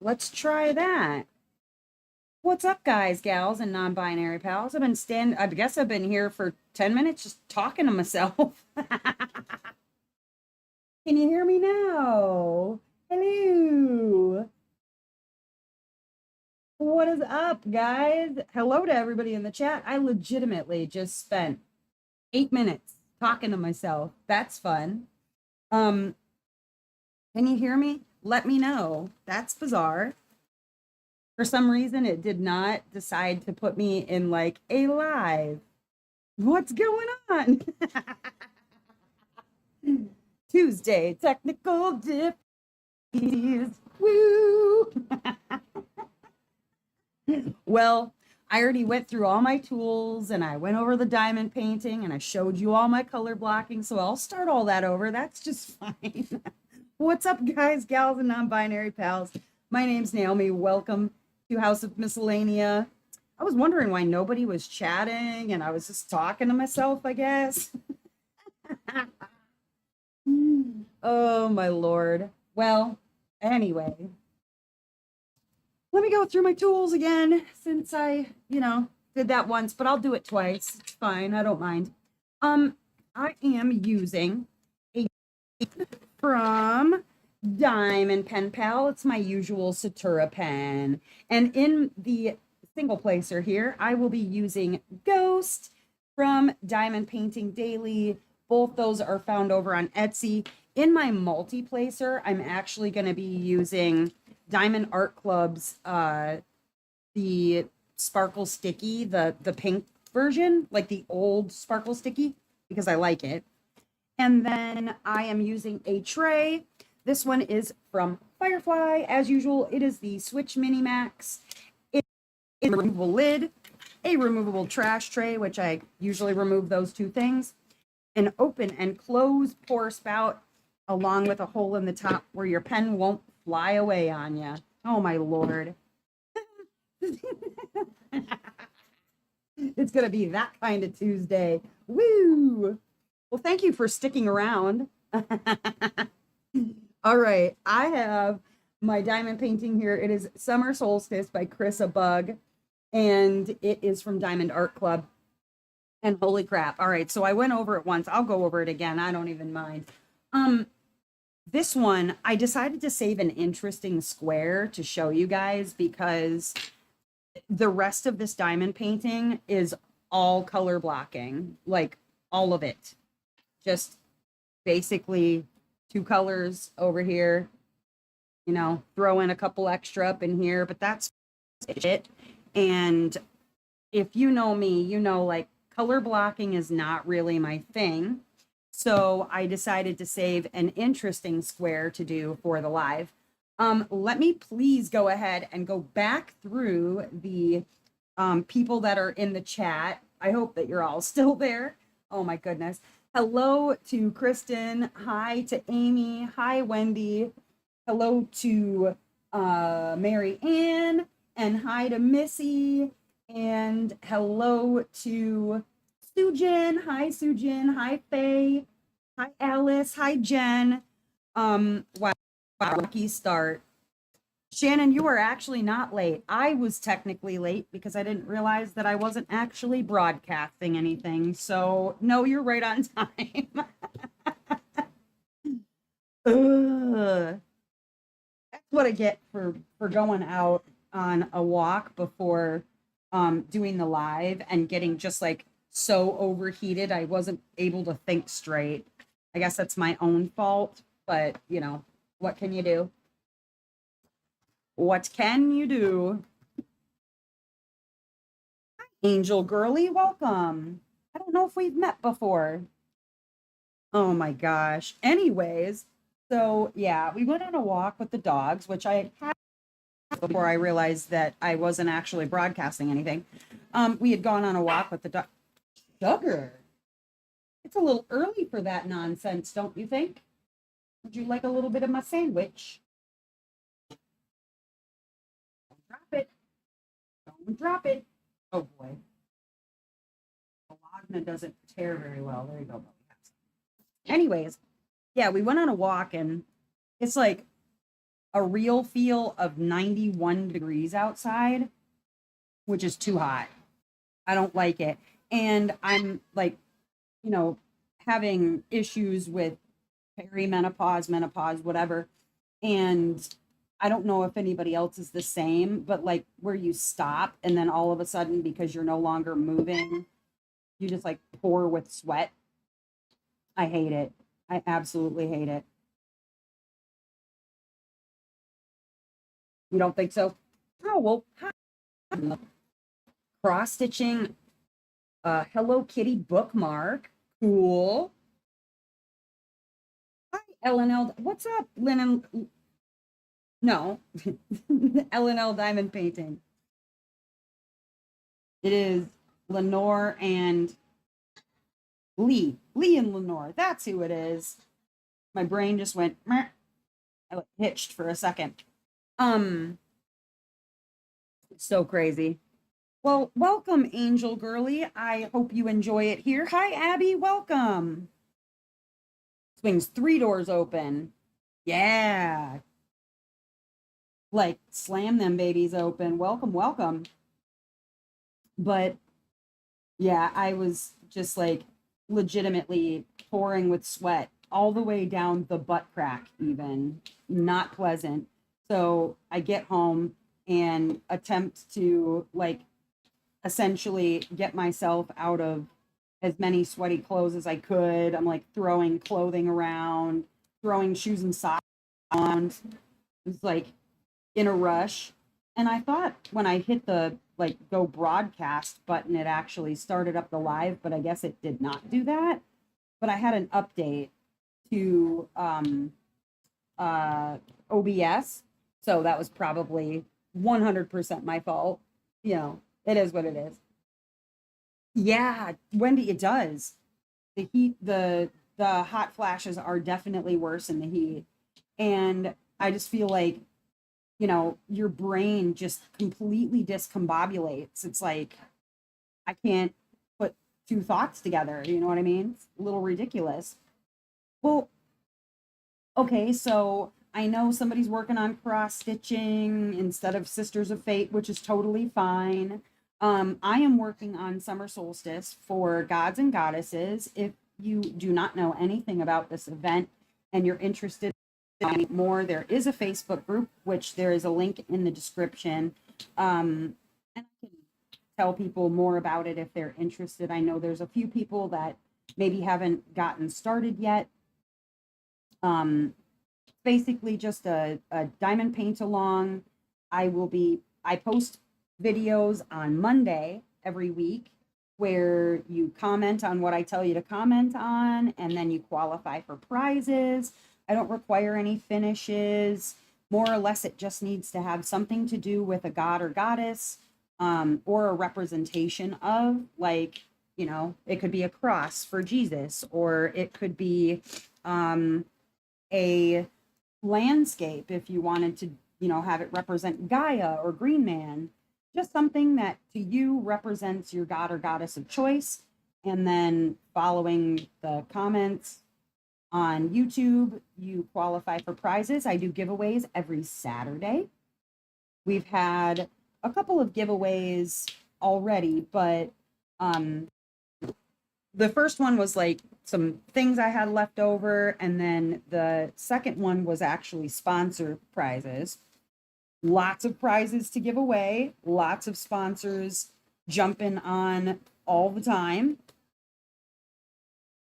Let's try that. What's up, guys, gals, and non-binary pals? I guess I've been here for 10 minutes just talking to myself. Can you hear me now? Hello. What is up, guys? Hello to everybody in the chat. I legitimately just spent 8 minutes talking to myself. That's fun. Um, can you hear me? Let me know. That's bizarre. For some reason, it did not decide to put me in like a live. What's going on? Tuesday, technical difficulties. Woo! Well, I already went through all my tools and I went over the diamond painting and I showed you all my color blocking. So I'll start all that over. That's just fine. What's up, guys, gals, and non-binary pals? My name's Naomi. Welcome to House of Miscellania. I was wondering why nobody was chatting and I was just talking to myself, I guess. Oh, my Lord. Well, anyway, let me go through my tools again since I, did that once, but I'll do it twice. It's fine. I don't mind. I am using a from Diamond Pen Pal. It's my usual Satura pen. And in the single placer here, I will be using Ghost from Diamond Painting Daily. Both those are found over on Etsy. In my multi-placer, I'm actually going to be using Diamond Art Club's the Sparkle Sticky, the pink version, like the old Sparkle Sticky, because I like it. And then I am using a tray. This one is from Firefly. As usual, it is the Switch Mini Max. It is a removable lid, a removable trash tray, which I usually remove those two things, an open and close pour spout, along with a hole in the top where your pen won't fly away on you. Oh, my Lord. It's going to be that kind of Tuesday. Woo! Well, thank you for sticking around. All right, I have my diamond painting here. It is Summer Solstice by Chris Bug, and it is from Diamond Art Club. And holy crap. All right, so I went over it once. I'll go over it again. I don't even mind. This one, I decided to save an interesting square to show you guys because the rest of this diamond painting is all color blocking, like all of it. Just basically two colors over here, throw in a couple extra up in here, but that's it. And if you know me, like color blocking is not really my thing. So I decided to save an interesting square to do for the live. Let me please go ahead and go back through the people that are in the chat. I hope that you're all still there. Oh my goodness. Hello to Kristen. Hi to Amy. Hi, Wendy. Hello to Mary Ann. And hi to Missy. And hello to Sujin. Hi, Sujin. Hi, Faye. Hi, Alice. Hi, Jen. Wow, lucky start. Shannon, you were actually not late. I was technically late because I didn't realize that I wasn't actually broadcasting anything. So, no, you're right on time. Ugh. That's what I get for going out on a walk before doing the live and getting just like so overheated I wasn't able to think straight. I guess that's my own fault, but what can you do? What can you do? Angel Girly, welcome. I don't know if we've met before. Oh my gosh. Anyways, so yeah, we went on a walk with the dogs, which I had before I realized that I wasn't actually broadcasting anything. We had gone on a walk with the dog. Sugar. It's a little early for that nonsense, don't you think? Would you like a little bit of my sandwich? Don't drop it. Don't drop it. Oh boy. Bologna doesn't tear very well. There you go. Anyways, yeah, we went on a walk and it's like a real feel of 91 degrees outside, which is too hot. I don't like it. And I'm like, you know, having issues with perimenopause, menopause, whatever. And I don't know if anybody else is the same, but like where you stop and then all of a sudden, because you're no longer moving, you just like pour with sweat. I hate it. I absolutely hate it. You don't think so? Oh, well, cross stitching a Hello Kitty bookmark. Cool. Hi, LNL. What's up, Linen? No, LNL Diamond Painting. It is Lenore and Lee. Lee and Lenore. That's who it is. My brain just went, meh. I like hitched for a second. Um, so crazy. Well, welcome, Angel Girly. I hope you enjoy it here. Hi, Abby. Welcome. Swings 3 doors open. Yeah. Like, slam them babies open. Welcome, welcome. But yeah, I was just like legitimately pouring with sweat all the way down the butt crack, even. Not pleasant. So I get home and attempt to like essentially get myself out of as many sweaty clothes as I could. I'm like throwing clothing around, throwing shoes and socks around. It was like in a rush. And I thought when I hit the like go broadcast button, it actually started up the live, but I guess it did not do that. But I had an update to OBS. So that was probably 100% my fault. You know, it is what it is. Yeah, Wendy, it does. The heat, the hot flashes are definitely worse in the heat. And I just feel like, you know, your brain just completely discombobulates. It's like I can't put two thoughts together. You know what I mean? It's a little ridiculous. Well, okay, so I know somebody's working on cross stitching instead of Sisters of Fate, which is totally fine. I am working on Summer Solstice for Gods and Goddesses. If you do not know anything about this event and you're interested in finding more, there is a Facebook group, which there is a link in the description. And I can tell people more about it if they're interested. I know there's a few people that maybe haven't gotten started yet. Basically just a diamond paint along. I post videos on Monday every week where you comment on what I tell you to comment on, and then you qualify for prizes. I don't require any finishes. More or less, it just needs to have something to do with a god or goddess, or a representation of, like, you know, it could be a cross for Jesus, or it could be a landscape if you wanted to, you know, have it represent Gaia or Green Man, just something that to you represents your god or goddess of choice. And then following the comments on YouTube, you qualify for prizes. I do giveaways every Saturday. We've had a couple of giveaways already, but the first one was like some things I had left over, and then the second one was actually sponsor prizes. Lots of prizes to give away, lots of sponsors jumping on all the time.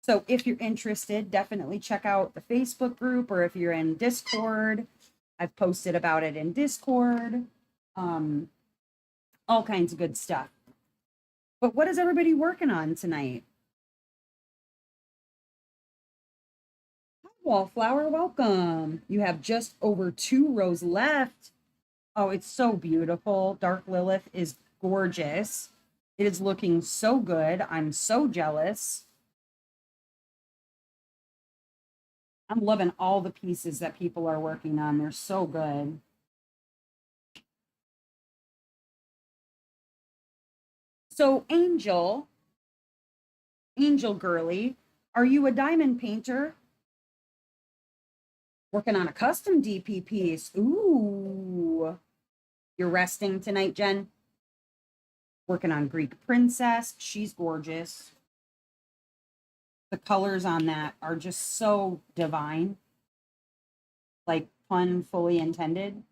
So if you're interested, definitely check out the Facebook group, or if you're in Discord, I've posted about it in Discord. All kinds of good stuff. But what is everybody working on tonight? Wallflower, welcome. You have just over 2 rows left. Oh, it's so beautiful. Dark Lilith is gorgeous. It is looking so good. I'm so jealous. I'm loving all the pieces that people are working on. They're so good. So, Angel Girly, are you a diamond painter? Working on a custom DP piece. Ooh. You're resting tonight, Jen? Working on Greek Princess. She's gorgeous. The colors on that are just so divine. Like pun fully intended.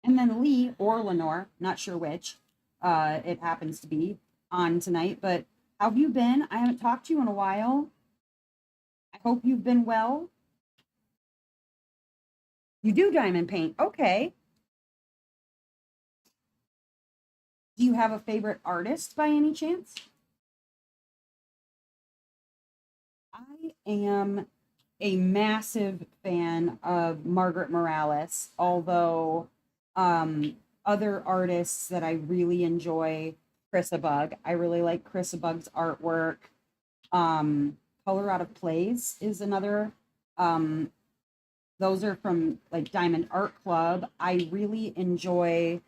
And then Lee or Lenore, not sure which it happens to be on tonight, but how have you been? I haven't talked to you in a while. I hope you've been well. You do diamond paint. Okay. Do you have a favorite artist by any chance? I am a massive fan of Margaret Morales, although other artists that I really enjoy, Chris Bug. I really like Chris Bug's artwork. Color Out of Place is another. Um, those are from like Diamond Art Club. I really enjoy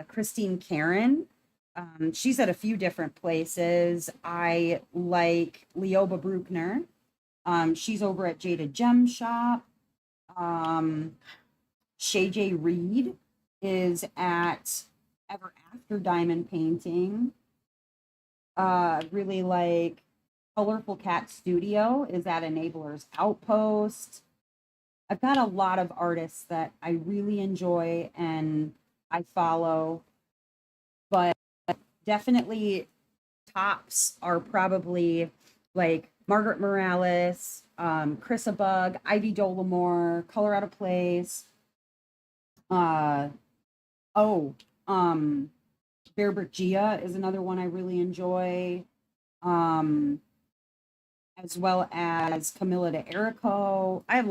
Christine Karen. She's at a few different places. I like Leoba Bruckner. She's over at Jada Gem Shop. Shay J. Reed is at Ever After Diamond Painting. Really like Colorful Cat Studio is at Enabler's Outpost. I've got a lot of artists that I really enjoy and I follow, but definitely tops are probably like Margaret Morales, Chrissa Bug, Ivy Dollamore, Color Out of Place. Uh, oh, Bearbrick Gia is another one I really enjoy. Um, as well as Camilla de Erico. I have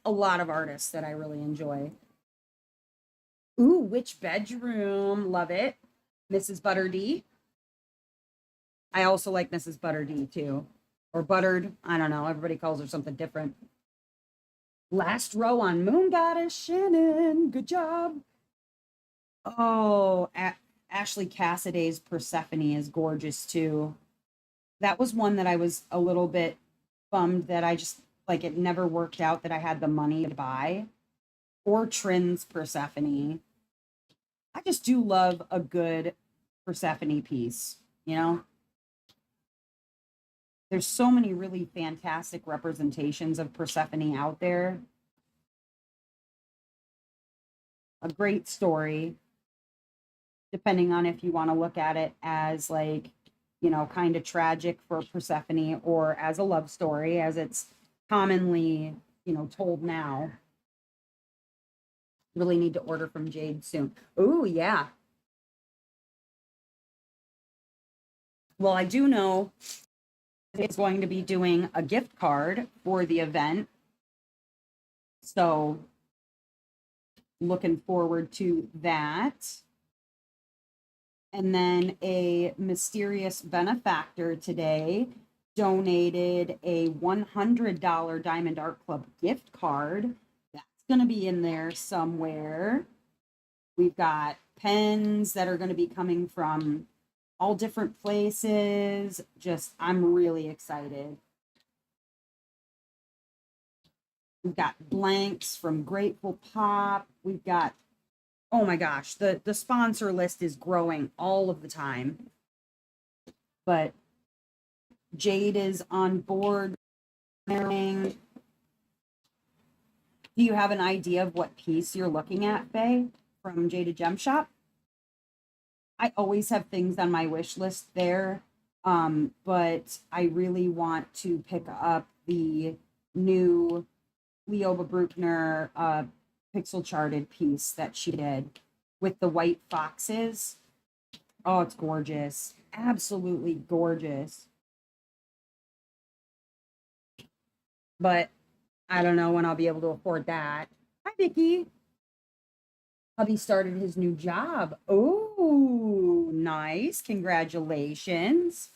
a lot of artists that I really enjoy. Ooh, Which Bedroom? Love it. Mrs. Butter D. I also like Mrs. Butter D too. Or Buttered. I don't know. Everybody calls her something different. Last row on Moon Goddess Shannon. Good job. Oh, Ashley Cassiday's Persephone is gorgeous too. That was one that I was a little bit bummed that I just like it never worked out that I had the money to buy. Or Trin's Persephone. I just do love a good Persephone piece, you know? There's so many really fantastic representations of Persephone out there. A great story, depending on if you want to look at it as like, kind of tragic for Persephone or as a love story, as it's commonly, told now. Really need to order from Jade soon. Oh, yeah. Well, I do know it's going to be doing a gift card for the event. So looking forward to that. And then a mysterious benefactor today donated a $100 Diamond Art Club gift card. That's going to be in there somewhere. We've got pens that are going to be coming from all different places. I'm really excited. We've got blanks from Grateful Pop. We've got, oh my gosh, the sponsor list is growing all of the time. But Jade is on board. Do you have an idea of what piece you're looking at, Faye, from Jada Gem Shop? I always have things on my wish list there, but I really want to pick up the new Leoba Bruckner pixel charted piece that she did with the white foxes. Oh, it's gorgeous. Absolutely gorgeous. But I don't know when I'll be able to afford that. Hi, Vicky. Hubby started his new job. Oh, nice. Congratulations.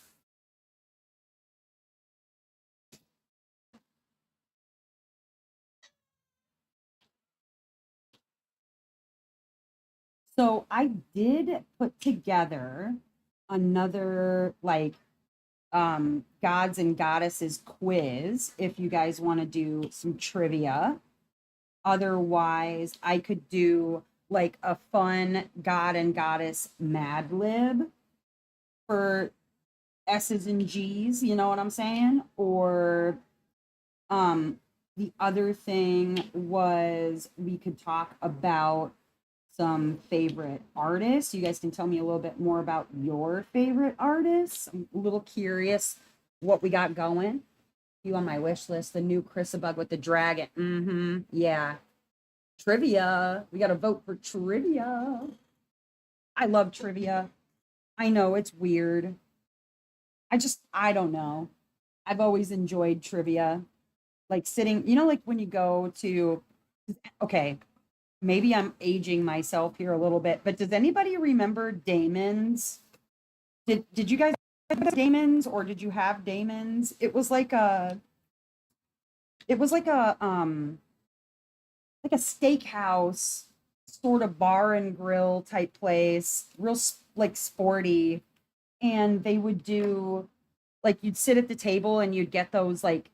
So I did put together another like gods and goddesses quiz if you guys want to do some trivia. Otherwise, I could do like a fun god and goddess Mad Lib for S's and G's, you know what I'm saying? Or the other thing was we could talk about some favorite artists. You guys can tell me a little bit more about your favorite artists. I'm a little curious what we got going. You on my wish list, the new Chris Bug with the dragon. Mm-hmm. Yeah. Trivia. We got to vote for trivia. I love trivia. I know it's weird. I don't know. I've always enjoyed trivia. Like sitting, like when you go to, okay, maybe I'm aging myself here a little bit, but does anybody remember Damon's? Did you guys have Damon's, or did you have Damon's? It was like a steakhouse sort of bar and grill type place, real like sporty, and they would do like you'd sit at the table and you'd get those like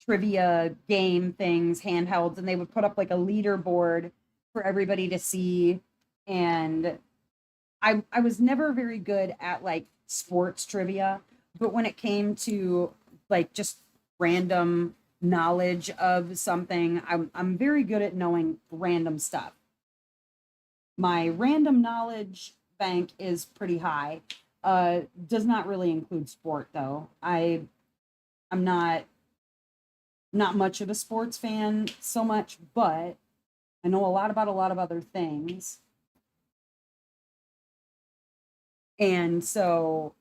trivia game things, handhelds, and they would put up like a leaderboard for everybody to see. And I was never very good at like sports trivia, but when it came to like just random knowledge of something, I'm very good at knowing random stuff. My random knowledge bank is pretty high. Does not really include sport though. I'm not much of a sports fan so much, but I know a lot about a lot of other things. And so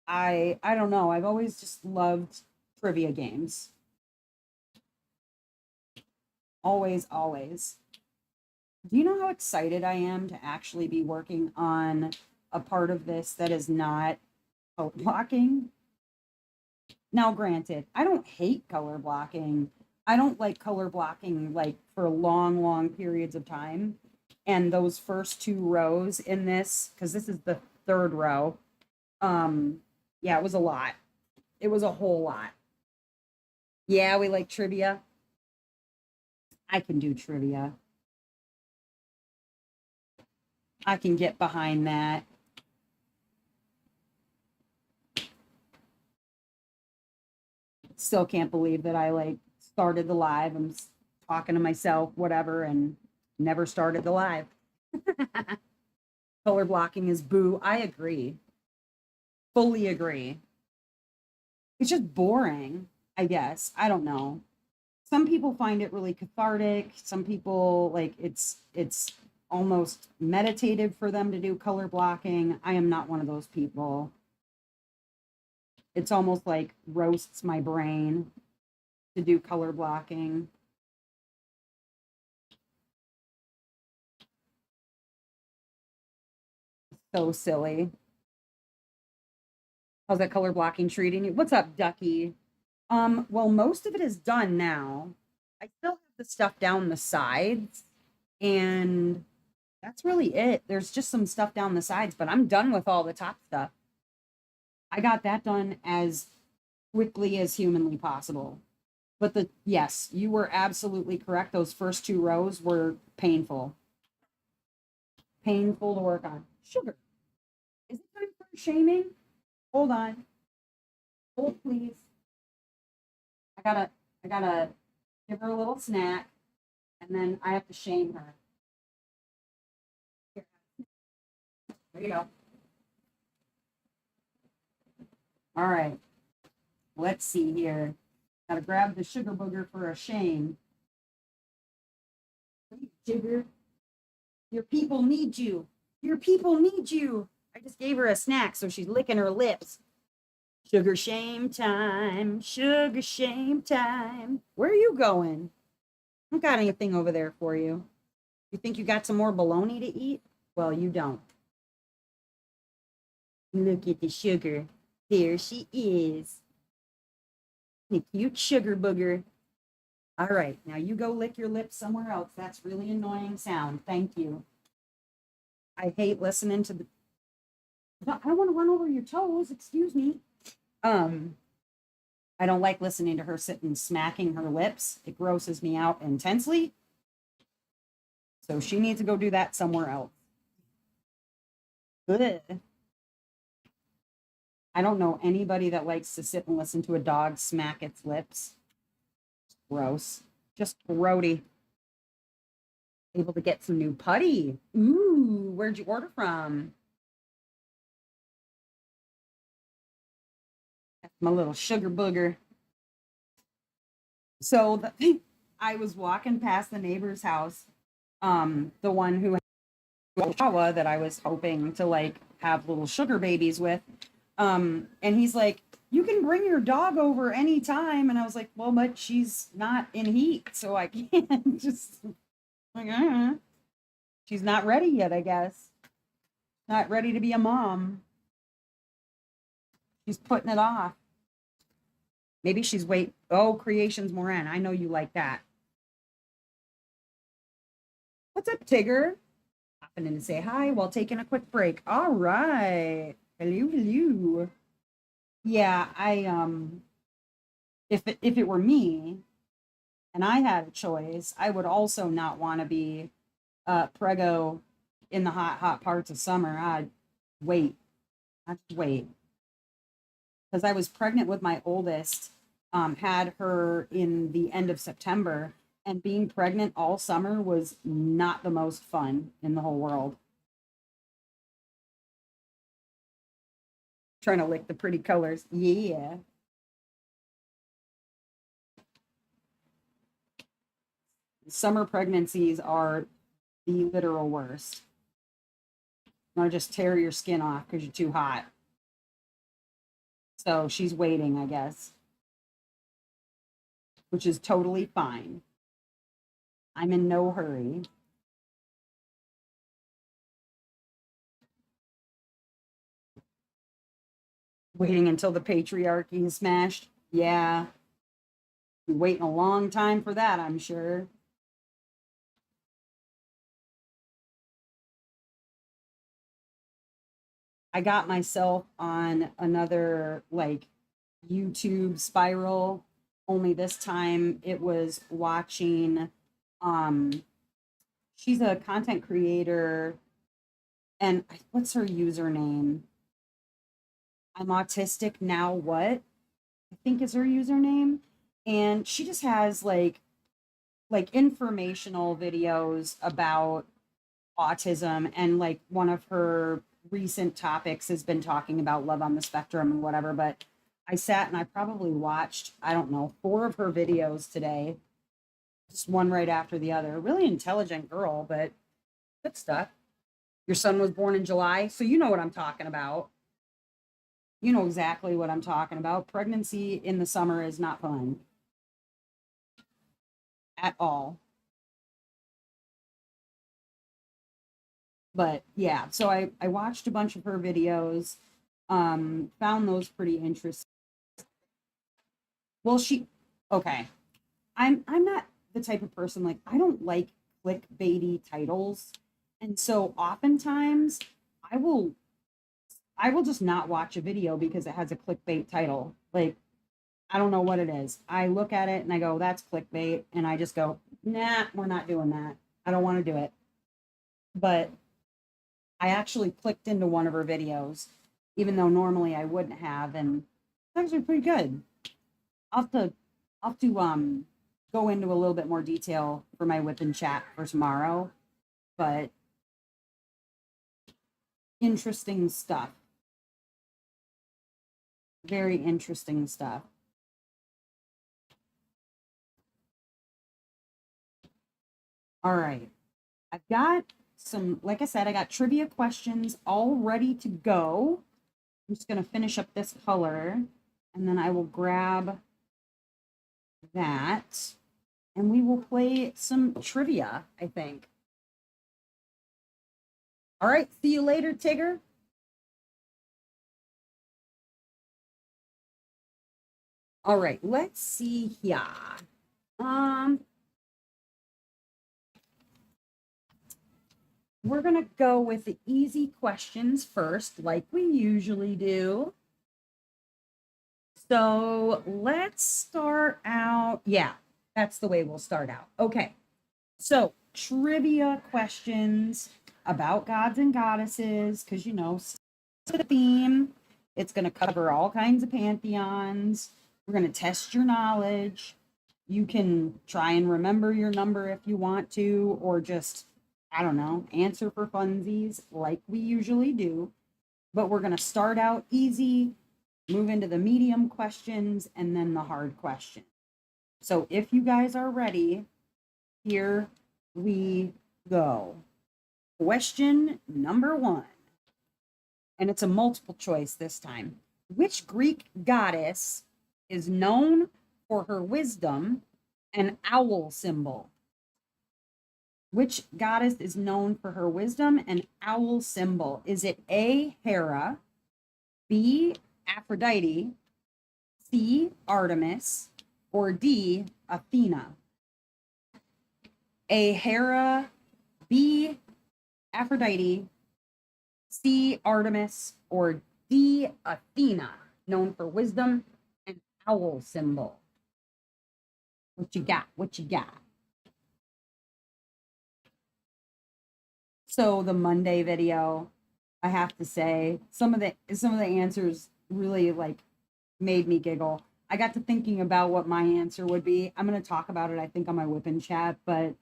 I don't know, I've always just loved trivia games. Always, always. Do you know how excited I am to actually be working on a part of this that is not color blocking? Now, granted, I don't hate color blocking. I don't like color blocking like for long, long periods of time. And those first two rows in this, because this is the third row, yeah, it was a lot. It was a whole lot. Yeah, we like trivia. I can do trivia. I can get behind that. Still can't believe that I like started the live. I'm talking to myself, whatever, and never started the live. Color blocking is boo. I agree. Fully agree. It's just boring, I guess. I don't know. Some people find it really cathartic. Some people like it's almost meditative for them to do color blocking. I am not one of those people. It's almost like roasts my brain to do color blocking. So silly. How's that color blocking treating you? What's up, Ducky? Well, most of it is done now. I still have the stuff down the sides, and that's really it. There's just some stuff down the sides, but I'm done with all the top stuff. I got that done as quickly as humanly possible. But yes, you were absolutely correct. Those first two rows were painful. Painful to work on. Sugar. Is it time for shaming? Hold on. Hold, please. I gotta give her a little snack, and then I have to shame her. Here. There you go. All right. Let's see here. Gotta grab the sugar booger for a shame. Sugar. Your people need you. Your people need you. I just gave her a snack, so she's licking her lips. Sugar shame time. Sugar shame time. Where are you going? I don't got anything over there for you. You think you got some more bologna to eat? Well, you don't. Look at the sugar. There she is. A cute sugar booger. All right, now you go lick your lips somewhere else. That's really annoying sound. Thank you. I hate listening to the. I don't want to run over your toes. Excuse me. Um, I don't like listening to her sitting smacking her lips. It grosses me out intensely. So she needs to go do that somewhere else. Ugh. I don't know anybody that likes to sit and listen to a dog smack its lips. Gross. Just grody. Able to get some new putty. Ooh, where'd you order from? That's my little sugar booger. So I was walking past the neighbor's house, the one who had a Chihuahua that I was hoping to like have little sugar babies with. And he's like, "You can bring your dog over anytime." And I was like, "Well, but she's not in heat, so I can't just like, she's not ready yet, I guess. Not ready to be a mom. She's putting it off. Maybe she's wait. Oh, Creations Moran. I know you like that. What's up, Tigger? Popping in to say hi while taking a quick break. All right. Hello, hello. Yeah, if it were me and I had a choice, I would also not want to be prego in the hot parts of summer. Wait. I'd wait. Because I was pregnant with my oldest, had her in the end of September, and being pregnant all summer was not the most fun in the whole world. Trying to lick the pretty colors. Yeah. Summer pregnancies are the literal worst. You want to just tear your skin off because you're too hot. So she's waiting, I guess, which is totally fine. I'm in no hurry. Waiting until the patriarchy is smashed. Yeah. Been waiting a long time for that, I'm sure. I got myself on another like YouTube spiral, only this time it was watching um she's a content creator and what's her username? I'm autistic now what? I think is her username. And she just has like informational videos about autism, and like one of her recent topics has been talking about love on the spectrum and whatever. But I sat and I probably watched, I don't know, 4 of her videos today, just one right after the other. Really intelligent girl, but good stuff. Your son was born in July, so you know what I'm talking about. You know exactly what I'm talking about. Pregnancy in the summer is not fun at all. But yeah, so I watched a bunch of her videos, found those pretty interesting. Well, okay. I'm not the type of person, like I don't like clickbaity titles. And so oftentimes I will I will just not watch a video because it has a clickbait title. Like I don't know what it is. I look at it and I go, that's clickbait, and I just go, nah, we're not doing that. I don't want to do it. But I actually clicked into one of her videos, even though normally I wouldn't have, and it's actually pretty good. I'll have to go into a little bit more detail for my whip and chat for tomorrow, but interesting stuff. Very interesting stuff. All right. I've got some, like I said, I got trivia questions all ready to go. I'm just going to finish up this color and then I will grab that and we will play some trivia, I think. All right. See you later, Tigger. All right. Let's see here. Um, we're going to go with the easy questions first, like we usually do. So let's start out. Yeah, that's the way we'll start out. Okay. So trivia questions about gods and goddesses, because the theme. It's going to cover all kinds of pantheons. We're going to test your knowledge. You can try and remember your number if you want to, or just, I don't know, answer for funsies like we usually do. But we're going to start out easy, move into the medium questions, and then the hard question. So if you guys are ready, here we go. Question number 1. And it's a multiple choice this time. Which Greek goddess is known for her wisdom and owl symbol? Which goddess is known for her wisdom and owl symbol? Is it A, Hera, B, Aphrodite, C, Artemis, or D, Athena? A, Hera, B, Aphrodite, C, Artemis, or D, Athena, known for wisdom and owl symbol. What you got? What you got? So the Monday video, I have to say, some of the answers really made me giggle. I got to thinking about what my answer would be. I'm going to talk about it, I think, on my Whippin' Chat, but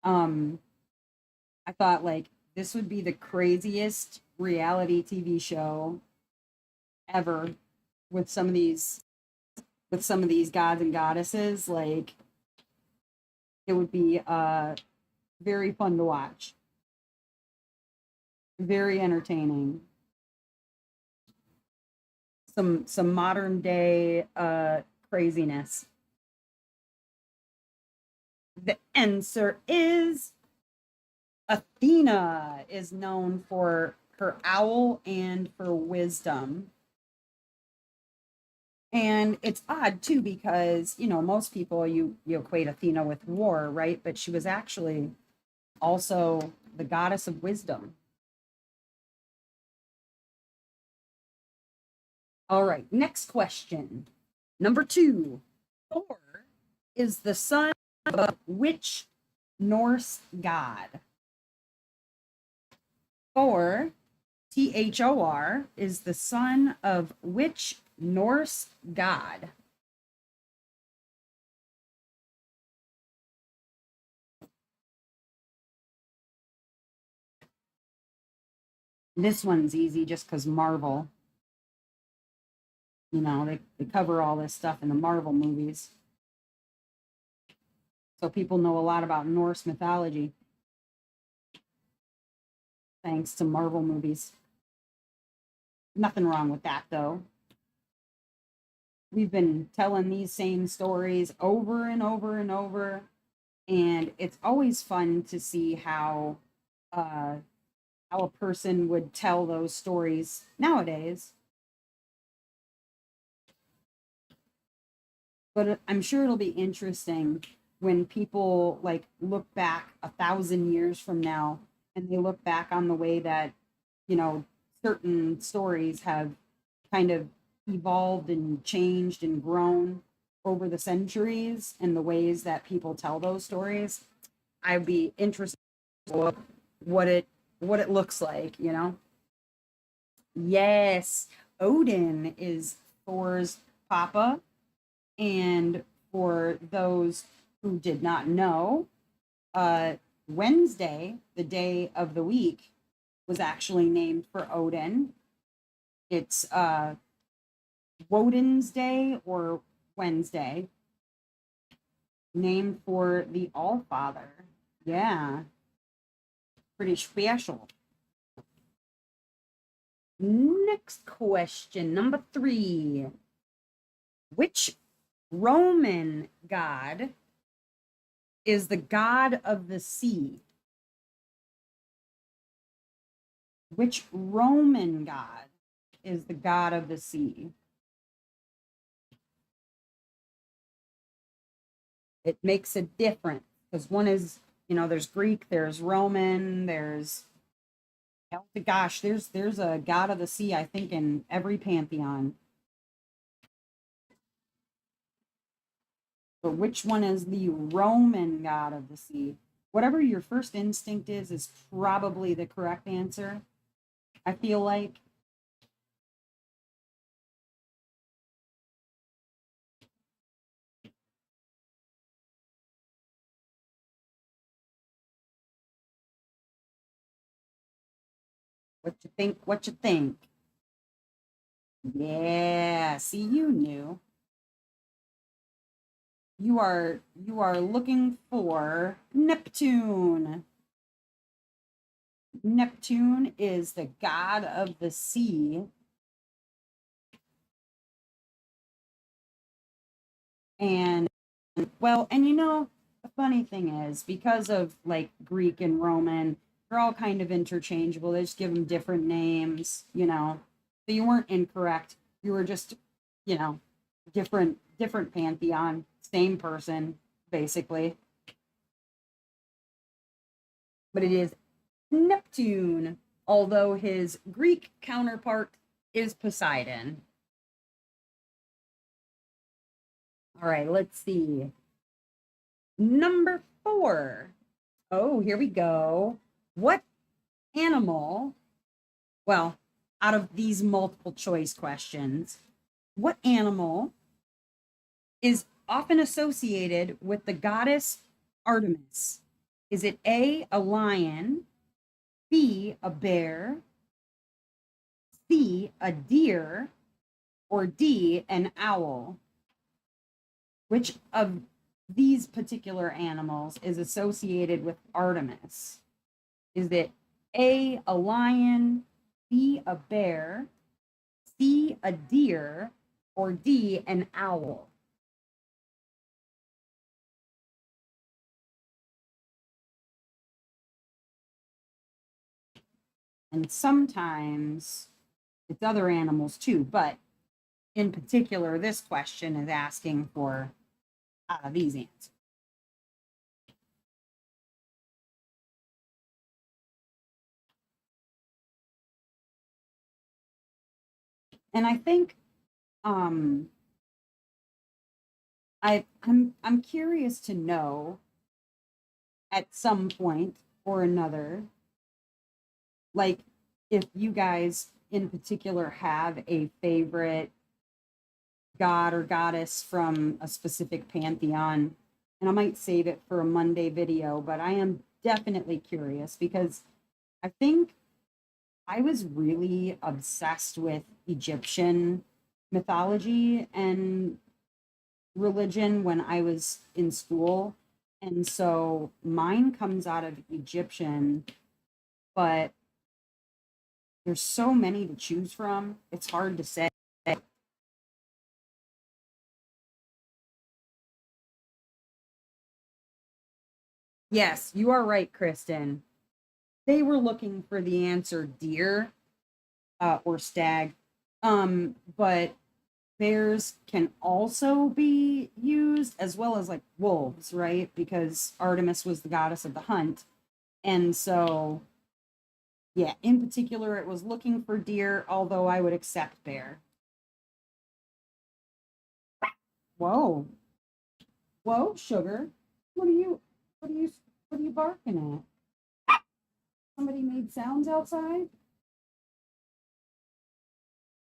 I thought this would be the craziest reality TV show ever with some of these gods and goddesses. It would be very fun to watch. Very entertaining. Some modern day craziness. The answer is Athena is known for her owl and for wisdom. And it's odd too, because most people you equate Athena with war, right? But she was actually also the goddess of wisdom. All right, next question. Number 2. Thor is the son of which Norse god? Thor, Thor, is the son of which Norse god? This one's easy just because Marvel. They cover all this stuff in the Marvel movies. So people know a lot about Norse mythology. Thanks to Marvel movies. Nothing wrong with that, though. We've been telling these same stories over and over and over, and it's always fun to see how a person would tell those stories nowadays. But I'm sure it'll be interesting when people look back 1,000 years from now, and they look back on the way that certain stories have kind of evolved and changed and grown over the centuries, and the ways that people tell those stories. I'd be interested in what it looks like. Yes, Odin is Thor's papa. And for those who did not know, Wednesday, the day of the week, was actually named for Odin. It's Woden's Day or Wednesday, named for the Allfather. Yeah, pretty special. Next question, number 3. Which Roman god is the god of the sea? Which Roman god is the god of the sea? It makes a difference because one is, there's Greek, there's Roman, there's, gosh, there's a god of the sea, I think, in every pantheon. But which one is the Roman god of the sea? Whatever your first instinct is probably the correct answer. I feel like. What you think? What you think? Yeah, see, you knew. You are looking for Neptune. Neptune is the god of the sea. And well, and the funny thing is, because of like Greek and Roman, they're all kind of interchangeable. They just give them different names. So you weren't incorrect. You were just, you know, different pantheon, same person, basically. But it is Neptune, although his Greek counterpart is Poseidon. All right, let's see. Number 4. Oh, here we go. What animal, well, out of these multiple choice questions, what animal is often associated with the goddess Artemis? Is it A, lion, B, a bear, C, a deer, or D, an owl? Which of these particular animals is associated with Artemis? Is it A, lion, B, a bear, C, a deer, or D, an owl? And sometimes it's other animals too, but in particular, this question is asking for these answers. And I think I'm curious to know at some point or another, like if you guys in particular have a favorite god or goddess from a specific pantheon. And I might save it for a Monday video, but I am definitely curious because I think I was really obsessed with Egyptian mythology and religion when I was in school. And so mine comes out of Egyptian, but there's so many to choose from. It's hard to say. Yes, you are right, Kristen. They were looking for the answer deer or stag. But bears can also be used as well as like wolves, right? Because Artemis was the goddess of the hunt. And so, yeah, in particular, it was looking for deer, although I would accept bear. Whoa, whoa, sugar. What are you, what are you, what are you barking at? Somebody made sounds outside?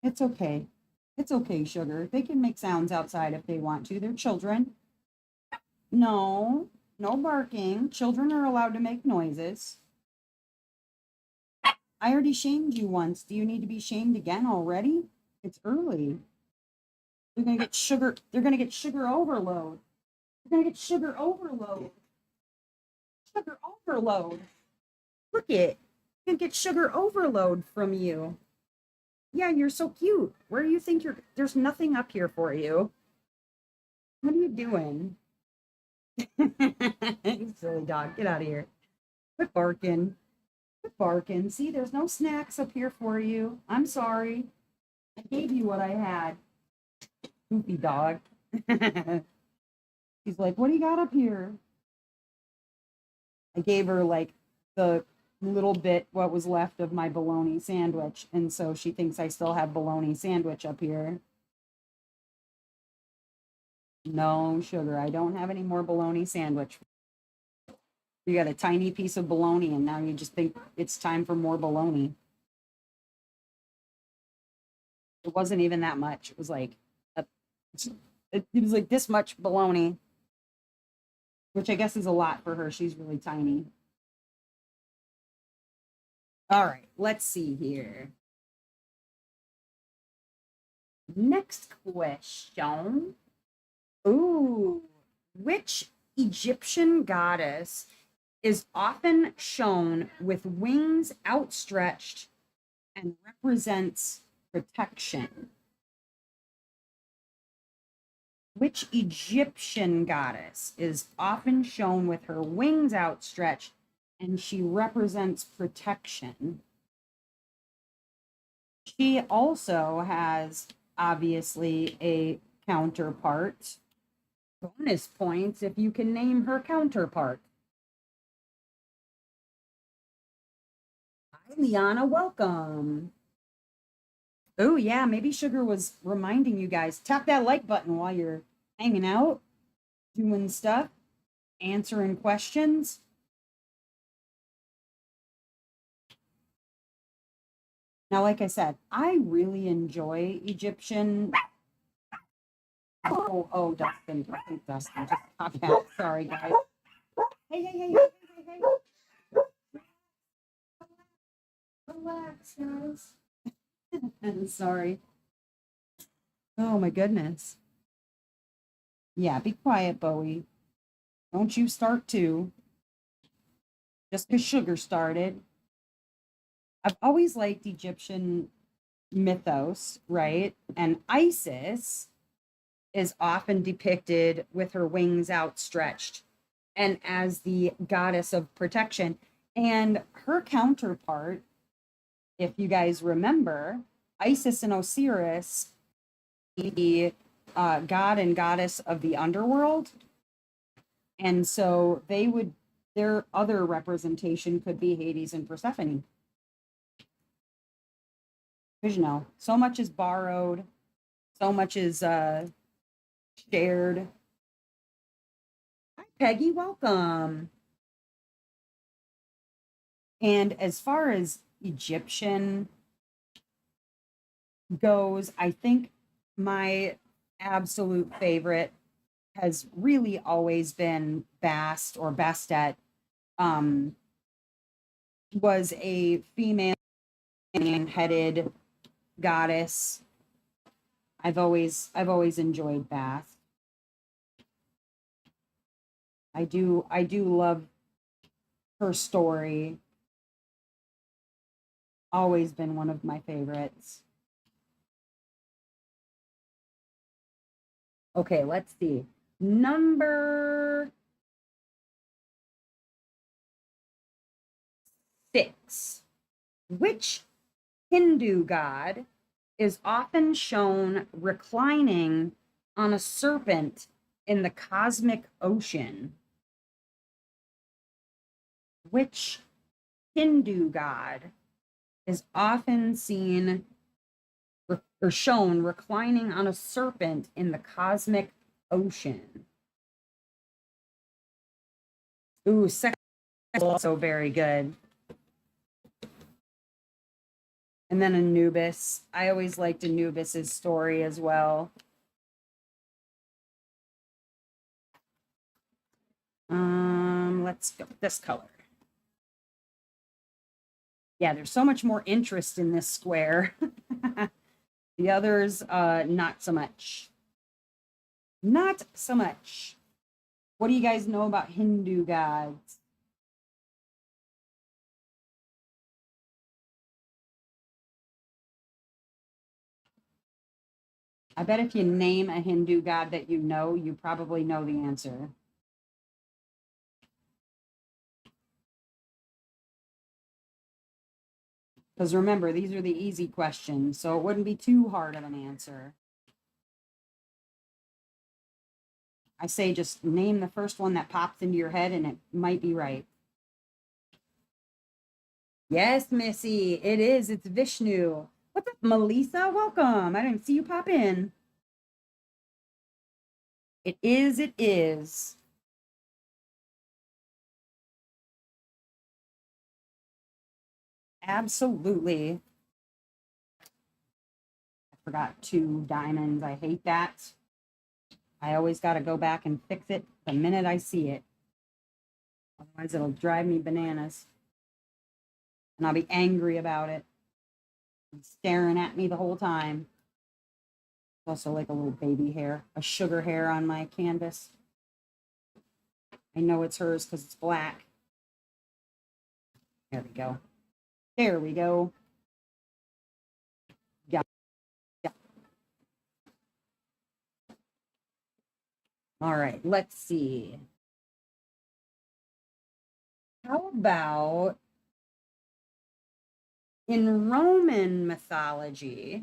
It's okay. It's okay, sugar. They can make sounds outside if they want to. They're children. No, no barking. Children are allowed to make noises. I already shamed you once. Do you need to be shamed again already? It's early. They're gonna get sugar. They're gonna get sugar overload. They're gonna get sugar overload. Sugar overload. Look it. You can get sugar overload from you. Yeah, you're so cute. Where do you think you're? There's nothing up here for you. What are you doing? You silly dog. Get out of here. Quit barking. Quit barking. See, there's no snacks up here for you. I'm sorry. I gave you what I had. Goofy dog. He's like, what do you got up here? I gave her like the little bit what was left of my bologna sandwich. And so she thinks I still have bologna sandwich up here. No sugar. I don't have any more bologna sandwich. You got a tiny piece of bologna, and now you just think it's time for more bologna. It wasn't even that much. It was like a, it was like this much bologna, which I guess is a lot for her. She's really tiny. All right, let's see here. Next question. Ooh, which Egyptian goddess is often shown with wings outstretched and represents protection? Which Egyptian goddess is often shown with her wings outstretched and she represents protection? She also has obviously a counterpart. Bonus points if you can name her counterpart. Hi, Liana, welcome. Oh, yeah, maybe Sugar was reminding you guys, tap that like button while you're hanging out, doing stuff, answering questions. Now, like I said, I really enjoy Egyptian. Oh, Dustin, I think Dustin just popped out. Sorry, guys. Hey. Relax, guys. I'm sorry. Oh, my goodness. Yeah, be quiet, Bowie. Don't you start too. Just because Sugar started. I've always liked Egyptian mythos, right? And Isis is often depicted with her wings outstretched and as the goddess of protection. And her counterpart, if you guys remember, Isis and Osiris, the god and goddess of the underworld. And so their other representation could be Hades and Persephone. Because, so much is borrowed, so much is shared. Hi, Peggy, welcome. And as far as Egyptian goes, I think my absolute favorite has really always been Bast or Bastet. Was a female headed goddess. I've always enjoyed Bath. I do love her story. Always been one of my favorites. Okay, let's see. Number 6. Which Hindu god is often shown reclining on a serpent in the cosmic ocean? Which Hindu god is often seen or shown reclining on a serpent in the cosmic ocean? Ooh, second is also very good. And then Anubis. I always liked Anubis's story as well. Let's go with this color. Yeah, there's so much more interest in this square. The others, not so much. Not so much. What do you guys know about Hindu gods? I bet if you name a Hindu god that you probably know the answer. Because remember, these are the easy questions, so it wouldn't be too hard of an answer. I say just name the first one that pops into your head and it might be right. Yes, Missy, it is. It's Vishnu. What's up, Melissa? Welcome. I didn't see you pop in. It is, it is. Absolutely. I forgot 2 diamonds. I hate that. I always got to go back and fix it the minute I see it. Otherwise, it'll drive me bananas. And I'll be angry about it. It's staring at me the whole time. Also, like a little baby hair, a sugar hair on my canvas. I know it's hers because it's black. There we go. There we go. Yeah. Yeah. All right, let's see. How about in Roman mythology,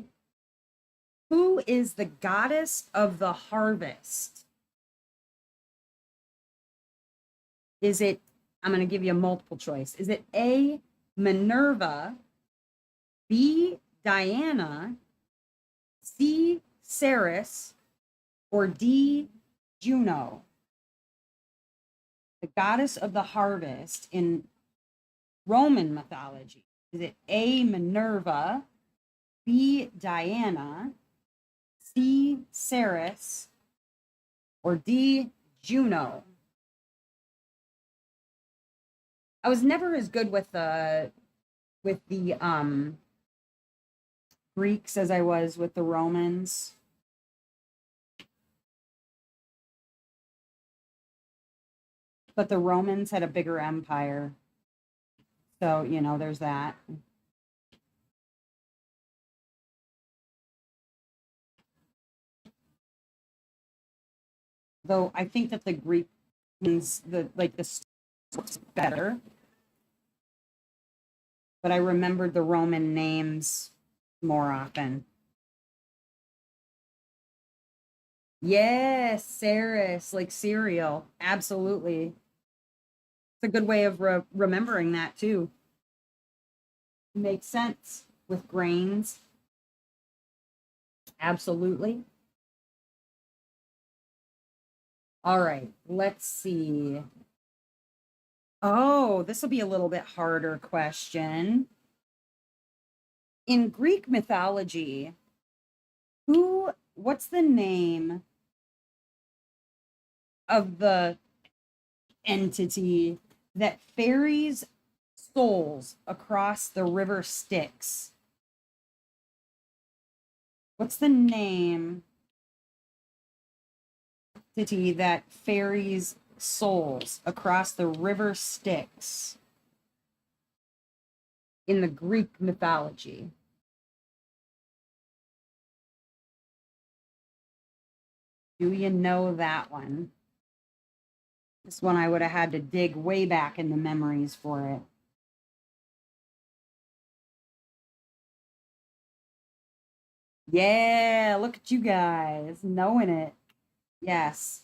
who is the goddess of the harvest? Is it, I'm going to give you a multiple choice. Is it A, Minerva, B, Diana, C, Ceres, or D, Juno? The goddess of the harvest in Roman mythology. Is it A, Minerva, B, Diana, C, Ceres, or D, Juno? I was never as good with the Greeks as I was with the Romans. But the Romans had a bigger empire. So, you know, there's that. Though I think that the Greek means the better. But I remembered the Roman names more often. Yes, Ceres, like cereal. Absolutely. It's a good way of remembering that too. Makes sense with grains. Absolutely. All right, let's see. Oh, this will be a little bit harder question. In Greek mythology, what's the name of the entity that ferries souls across the river Styx? What's the name entity that ferries souls across the river Styx in the Greek mythology? Do you know that one? This one I would have had to dig way back in the memories for it. Yeah, look at you guys knowing it. Yes.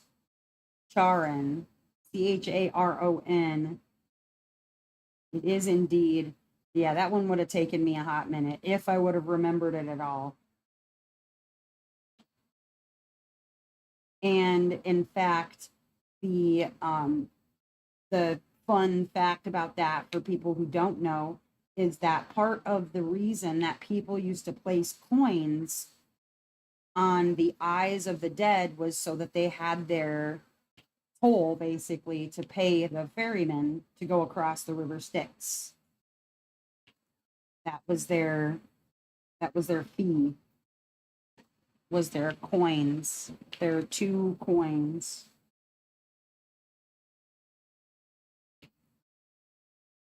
Charon. Charon. It is indeed. Yeah, that one would have taken me a hot minute if I would have remembered it at all. And in fact, the fun fact about that for people who don't know is that part of the reason that people used to place coins on the eyes of the dead was so that they had their toll basically to pay the ferryman to go across the river Styx. That was their fee, was their coins, their 2 coins.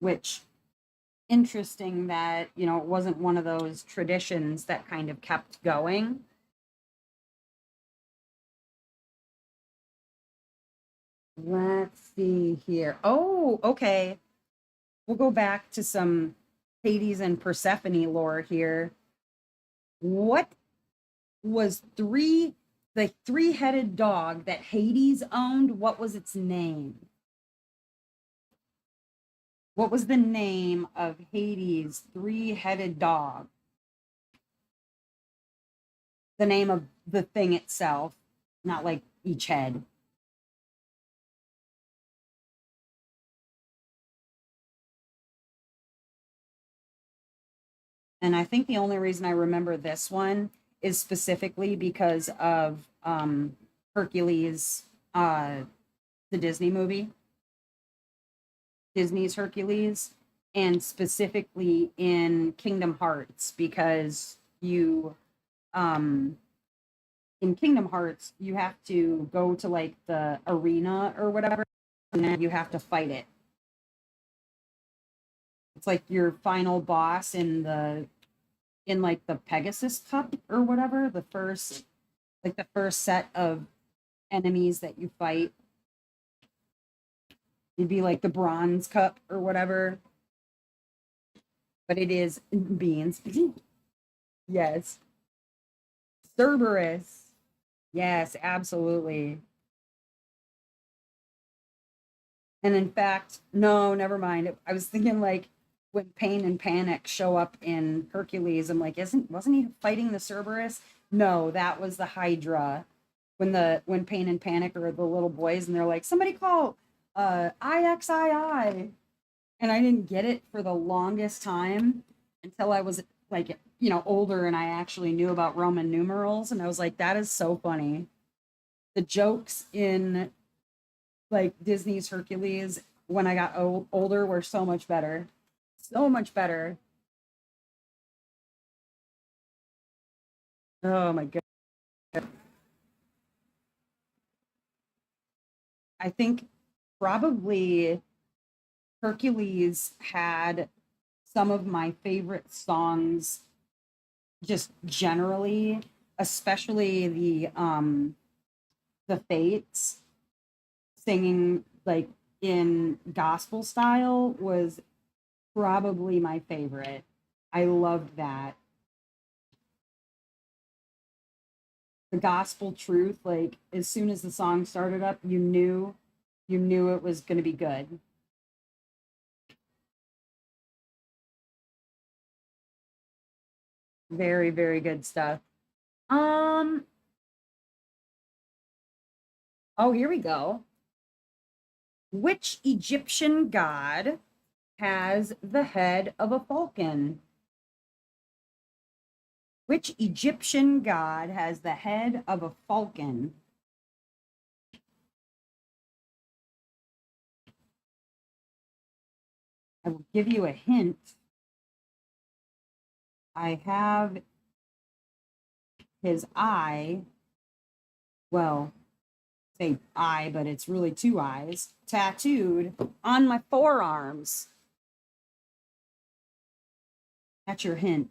Which, interesting that, you know, it wasn't one of those traditions that kind of kept going. Let's see here. Oh, okay. We'll go back to some Hades and Persephone lore here. What was the 3-headed dog that Hades owned? What was its name? What was the name of Hades' 3-headed dog? The name of the thing itself, not like each head. And I think the only reason I remember this one is specifically because of Hercules, the Disney movie, Disney's Hercules, and specifically in Kingdom Hearts, because you in Kingdom Hearts, you have to go to like the arena or whatever, and then you have to fight it. It's like your final boss in like the Pegasus Cup or whatever, the first set of enemies that you fight. It'd be like the Bronze Cup or whatever. But it is beans. Yes. Cerberus. Yes, absolutely. And in fact, no, never mind. I was thinking like when Pain and Panic show up in Hercules, I'm like, wasn't he fighting the Cerberus? No, that was the Hydra. When Pain and Panic are the little boys and they're like, somebody call IXII. And I didn't get it for the longest time until I was like, older and I actually knew about Roman numerals. And I was like, that is so funny. The jokes in like Disney's Hercules when I got older were so much better. So much better. Oh my god. I think probably Hercules had some of my favorite songs just generally, especially the Fates singing like in gospel style was probably my favorite. I loved that. The gospel truth, like as soon as the song started up, you knew it was going to be good. Very, very good stuff. Um, oh, here we go. Which Egyptian god has the head of a falcon? Which Egyptian god has the head of a falcon? I will give you a hint. I have his eye, well, say eye, but it's really two eyes, tattooed on my forearms. That's your hint.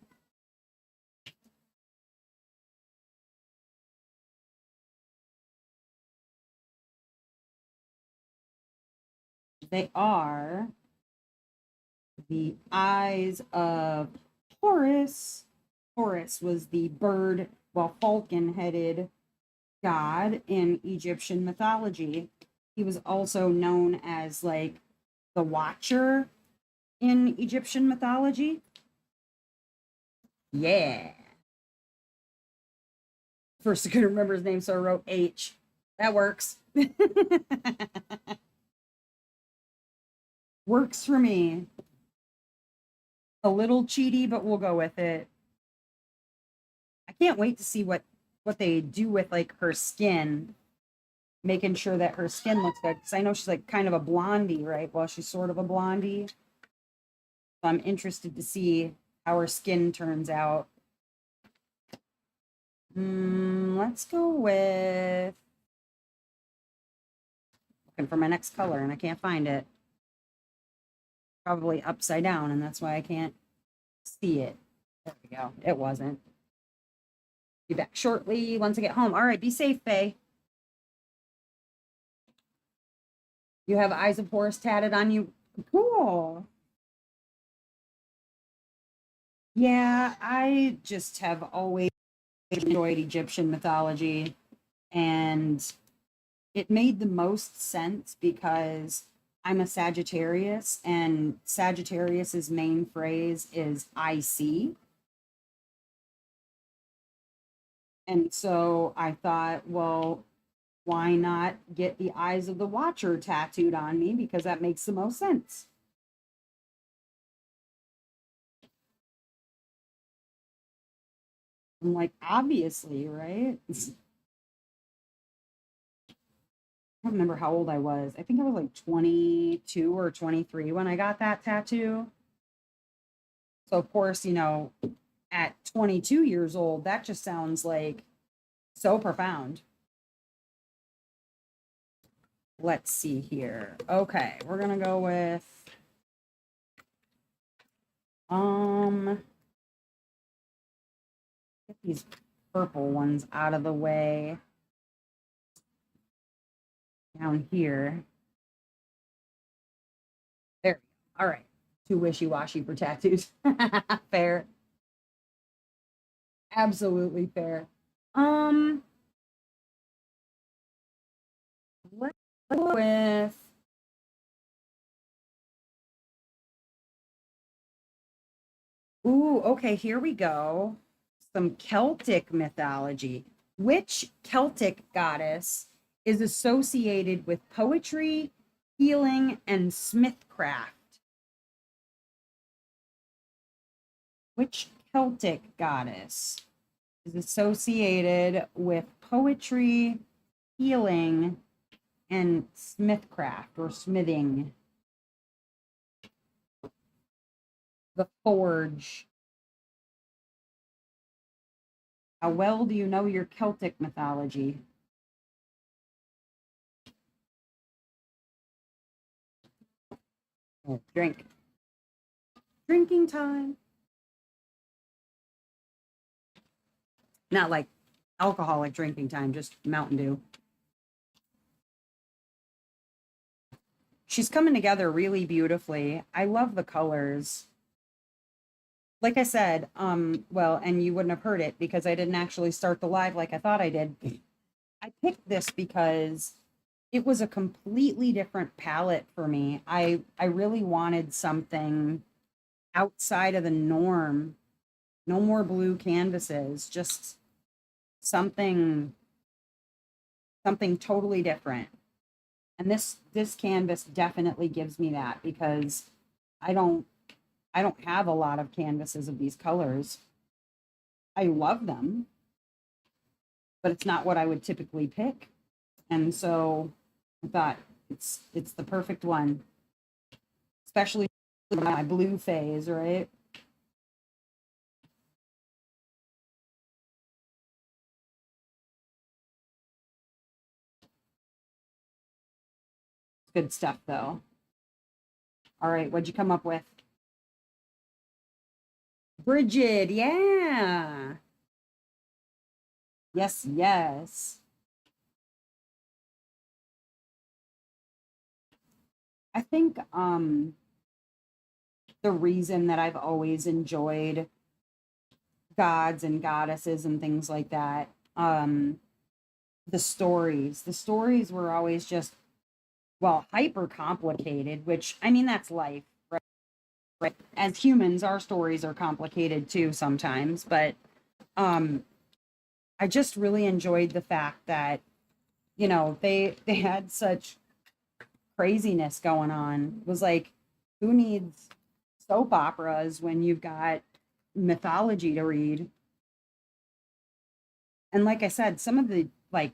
They are the eyes of Horus. Horus was the bird, well, falcon headed god in Egyptian mythology. He was also known as like the Watcher in Egyptian mythology. Yeah. First, I couldn't remember his name, so I wrote H. That works. Works for me. A little cheaty, but we'll go with it. I can't wait to see what they do with like her skin, making sure that her skin looks good. Because I know she's like kind of a blondie, right? Well, she's sort of a blondie. So I'm interested to see how her skin turns out. Let's go with looking for my next color and I can't find it. Probably upside down, and that's why I can't see it. There we go. It wasn't. Be back shortly once I get home. All right, be safe, Faye. You have Eyes of Horus tatted on you. Cool. Yeah, I just have always enjoyed Egyptian mythology, and it made the most sense because I'm a Sagittarius, and Sagittarius's main phrase is "I see." And so I thought, well, why not get the eyes of the watcher tattooed on me? Because that makes the most sense. I'm like, obviously, right? I don't remember how old I was. I think I was like 22 or 23 when I got that tattoo. So, of course, at 22 years old, that just sounds like so profound. Let's see here. Okay, we're going to go with get these purple ones out of the way. Down here. There. All right. Too wishy-washy for tattoos. Fair. Absolutely fair. Um, let's go with ooh, okay, here we go. Some Celtic mythology. Which Celtic goddess is associated with poetry, healing, and smithcraft? Which Celtic goddess is associated with poetry, healing, and smithcraft or smithing? The forge. How well do you know your Celtic mythology? Oh, drink. Drinking time. Not like alcoholic drinking time, just Mountain Dew. She's coming together really beautifully. I love the colors. Like I said, well, and you wouldn't have heard it because I didn't actually start the live like I thought I did. I picked this because it was a completely different palette for me. I really wanted something outside of the norm. No more blue canvases, just something totally different. And this canvas definitely gives me that because I don't I don't have a lot of canvases of these colors. I love them, but it's not what I would typically pick. And so I thought it's the perfect one, especially my blue phase, right? Good stuff though. All right, what'd you come up with? Bridget, yeah. Yes, yes. I think the reason that I've always enjoyed gods and goddesses and things like that, the stories were always just well, hyper complicated, which I mean that's life, right? Right. As humans, our stories are complicated too sometimes, but um I just really enjoyed the fact that, they had such craziness going on. It was like, who needs soap operas when you've got mythology to read? And like I said, some of the like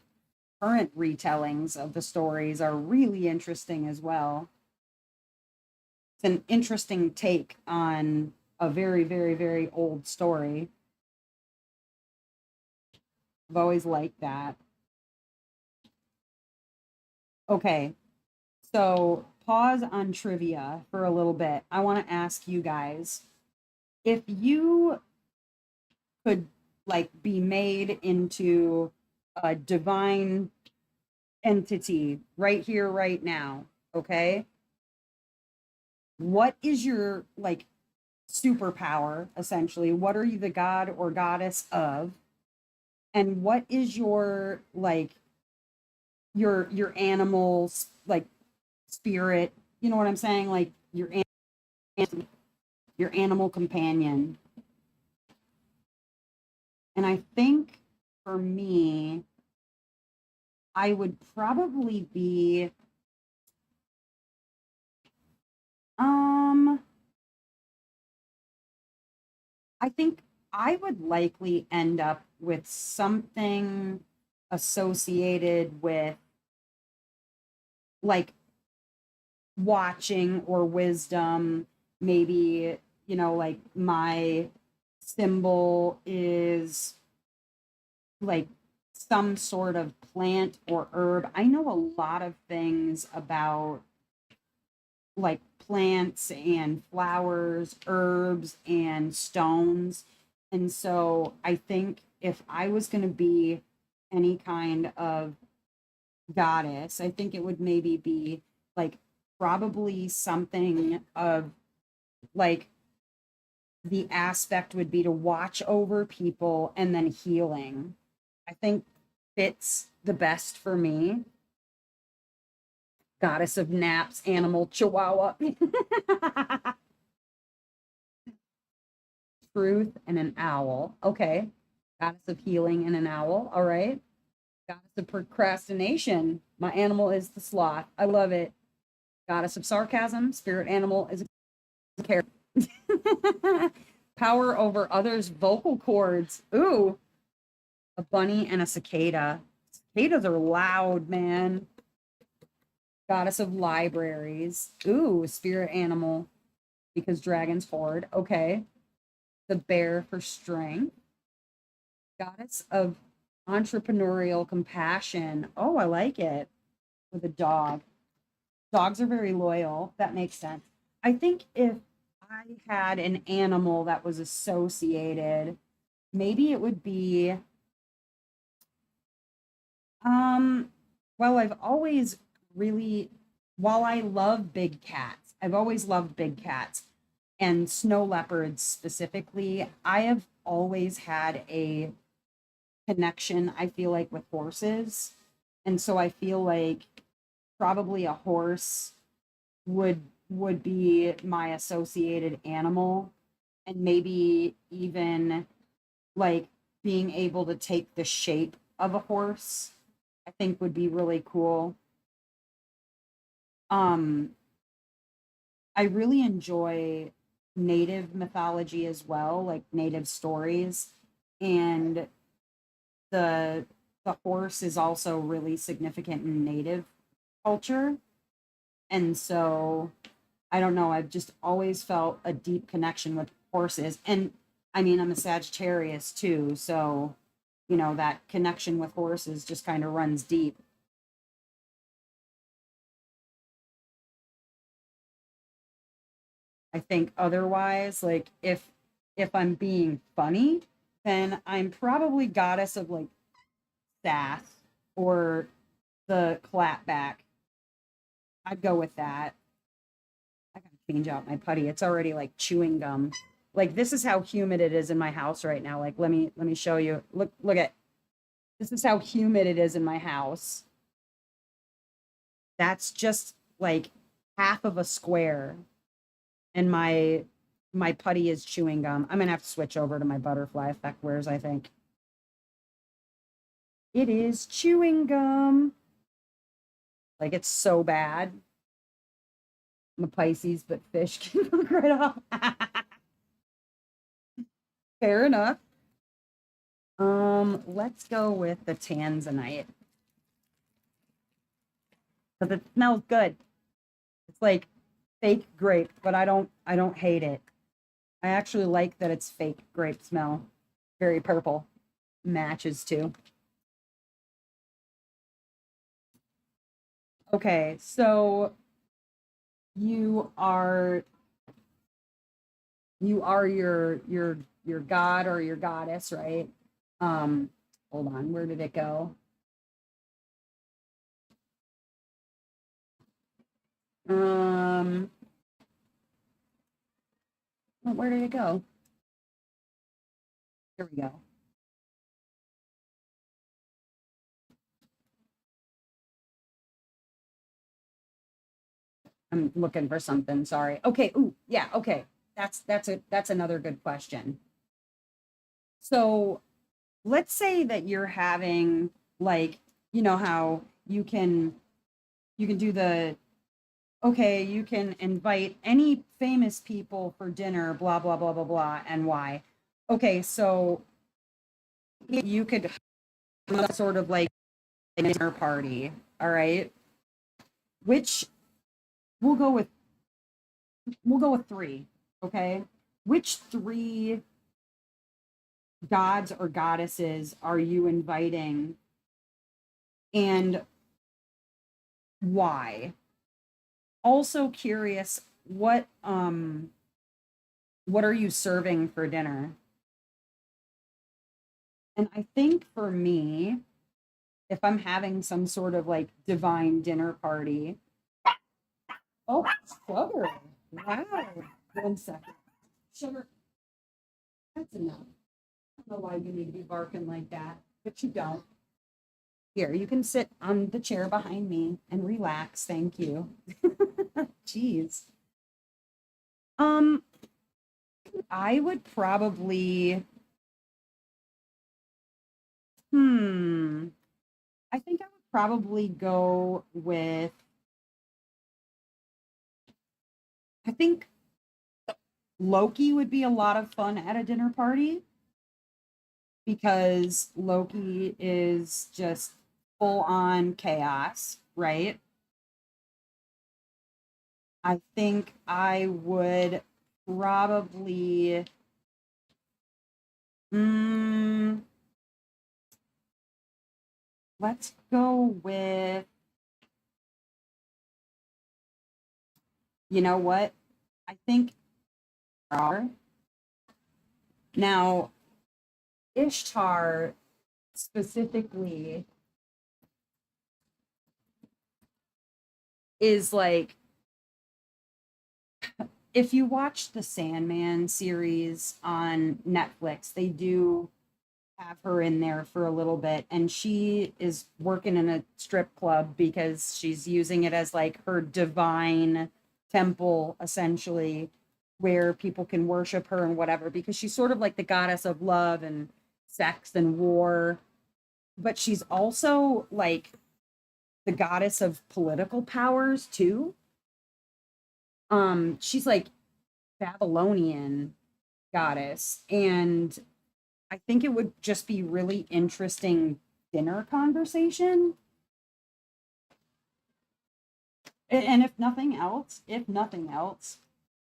current retellings of the stories are really interesting as well. It's an interesting take on a very, very, very old story. I've always liked that. Okay, so pause on trivia for a little bit. I want to ask you guys if you could like be made into a divine entity right here, right now, okay? What is your like superpower essentially? What are you the god or goddess of? And what is your like your animals like spirit? You know what I'm saying? Like your animal companion. And I think for me, I would probably be, um, I think I would likely end up with something associated with like watching or wisdom. Maybe, like my symbol is like some sort of plant or herb. I know a lot of things about like plants and flowers, herbs and stones. And so I think if I was going to be any kind of goddess, I think it would maybe be like probably something of like the aspect would be to watch over people and then healing. I think fits the best for me. Goddess of naps, animal chihuahua. Truth and an owl. Okay. Goddess of healing and an owl. All right. Goddess of procrastination. My animal is the sloth. I love it. Goddess of sarcasm. Spirit animal is a carrot. Power over others' vocal cords. Ooh. A bunny and a cicada. Cicadas are loud, man. Goddess of libraries. Ooh, spirit animal because dragons hoard. Okay. The bear for strength. Goddess of entrepreneurial compassion. Oh, I like it. With a dog. Dogs are very loyal. That makes sense. I think if I had an animal that was associated, maybe it would be well, I've always really while I love big cats, I've always loved big cats and snow leopards specifically. I have always had a connection, I feel like, with horses. And so I feel like probably a horse would be my associated animal, and maybe even like being able to take the shape of a horse, I think would be really cool. Um I really enjoy native mythology as well, like native stories, and the the horse is also really significant in native culture. And so I don't know, I've just always felt a deep connection with horses. And I mean, I'm a Sagittarius too, so that connection with horses just kind of runs deep. I think otherwise, like if I'm being funny, then I'm probably goddess of like sass or the clapback. I'd go with that. I gotta change out my putty. It's already like chewing gum. Like this is how humid it is in my house right now. Like let me show you. Look at this is how humid it is in my house. That's just like half of a square, and my putty is chewing gum. I'm gonna have to switch over to my butterfly effect wares, I think. It is chewing gum. Like it's so bad. I'm a Pisces, but fish can look right off. Fair enough. Let's go with the Tanzanite because it smells good. It's like fake grape, but I don't hate it. I actually like that it's fake grape smell. Very purple. Matches too. Okay, so you are you are your god or your goddess, right? Um, hold on, where did it go? Um, where did it go? Here we go. I'm looking for something. Sorry. Okay. Ooh, yeah. Okay. That's another good question. So let's say that you're having like you know how you can do the okay, you can invite any famous people for dinner, blah blah blah blah blah, and why. Okay, so you could have sort of like a dinner party, all right? Which we'll go with three, okay? Which three gods or goddesses are you inviting and why? Also curious, what are you serving for dinner? And I think for me, if I'm having some sort of like divine dinner party, oh, sugar. Wow. 1 second. Sugar, that's enough. I don't know why you need to be barking like that, but you don't. Here, you can sit on the chair behind me and relax. Thank you. Jeez. Um, I would probably, hmm, I think I would probably go with, I think Loki would be a lot of fun at a dinner party because Loki is just full on chaos, right? I think I would probably, mm, let's go with, you know what? I think now Ishtar specifically is like, if you watch the Sandman series on Netflix, they do have her in there for a little bit, and she is working in a strip club because she's using it as like her divine temple, essentially, where people can worship her and whatever, because she's sort of like the goddess of love and sex and war, but she's also like the goddess of political powers too. She's like Babylonian goddess, and I think it would just be really interesting dinner conversation. And if nothing else,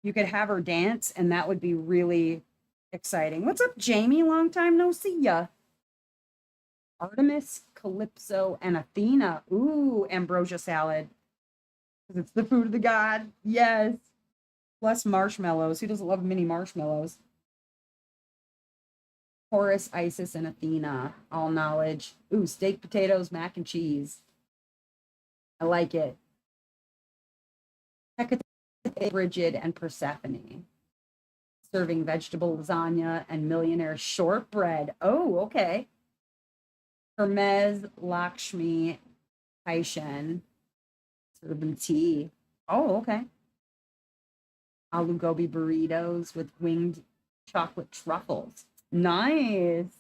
you could have her dance, and that would be really exciting. What's up, Jamie? Long time no see ya. Artemis, Calypso, and Athena. Ooh, ambrosia salad. Because it's the food of the god. Yes. Plus marshmallows. Who doesn't love mini marshmallows? Horus, Isis, and Athena. All knowledge. Ooh, steak, potatoes, mac and cheese. I like it. Hecate, Bridget, and Persephone. Serving vegetable lasagna and millionaire shortbread. Oh, okay. Hermes, Lakshmi, Taishan. Serving tea. Oh, okay. Alu gobi burritos with winged chocolate truffles. Nice.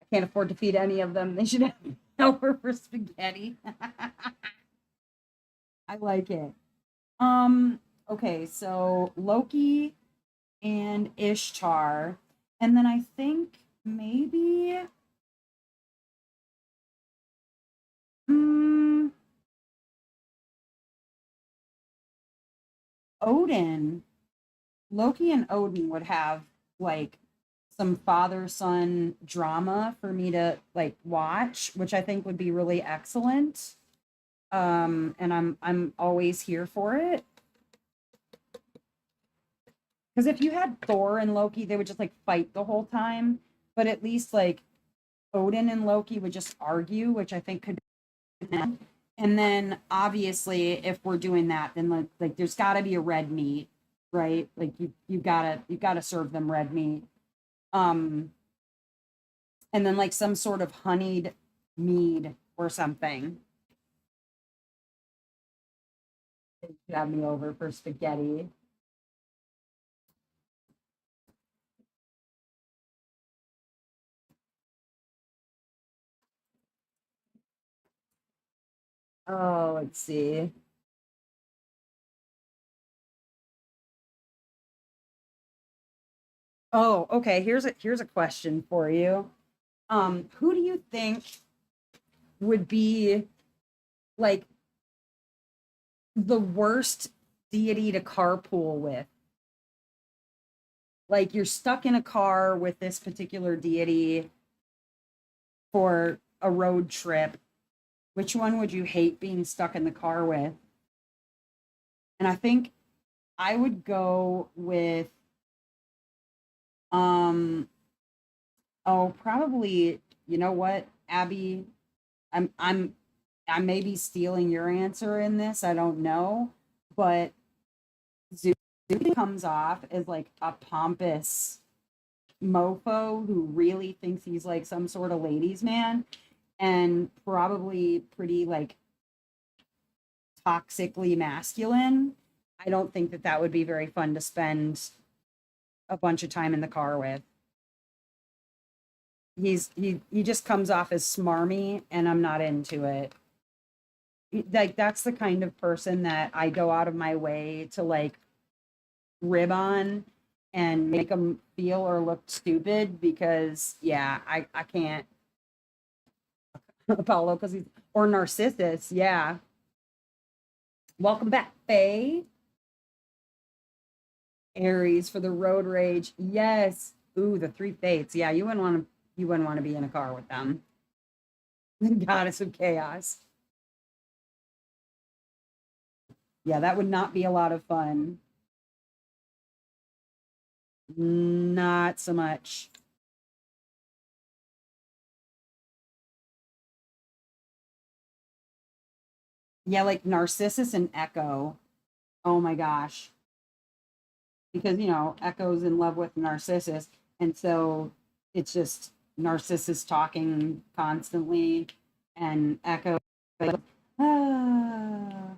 I can't afford to feed any of them. They should have helper for spaghetti. I like it. Okay, so Loki and Ishtar. And then I think maybe mm, Odin. Loki and Odin would have like some father son drama for me to like watch, which I think would be really excellent. And I'm always here for it. Because if you had Thor and Loki, they would just like fight the whole time. But at least like Odin and Loki would just argue, which I think could be fun. And then obviously if we're doing that, then like there's gotta be a red meat, right? Like you gotta serve them red meat. Um and then like some sort of honeyed mead or something. You should have me over for spaghetti. Oh, let's see. Oh, okay. Here's a question for you. Who do you think would be like the worst deity to carpool with? Like you're stuck in a car with this particular deity for a road trip. Which one would you hate being stuck in the car with? And I think I would go with um oh probably you know what, Abby, I'm I'm I may be stealing your answer in this. I don't know, but Zeus comes off as like a pompous mofo who really thinks he's like some sort of ladies' man and probably pretty like toxically masculine. I don't think that that would be very fun to spend a bunch of time in the car with. He just comes off as smarmy and I'm not into it. Like that's the kind of person that I go out of my way to like rib on and make them feel or look stupid because yeah, I can't Apollo because he's or Narcissus, yeah. Welcome back, Faye. Aries for the road rage. Yes. Ooh, the three fates. Yeah, you wouldn't want to be in a car with them. The goddess of chaos. Yeah, that would not be a lot of fun. Not so much. Yeah, like Narcissus and Echo. Oh my gosh. Because, Echo's in love with Narcissus. And so it's just Narcissus talking constantly. And Echo, like, ah,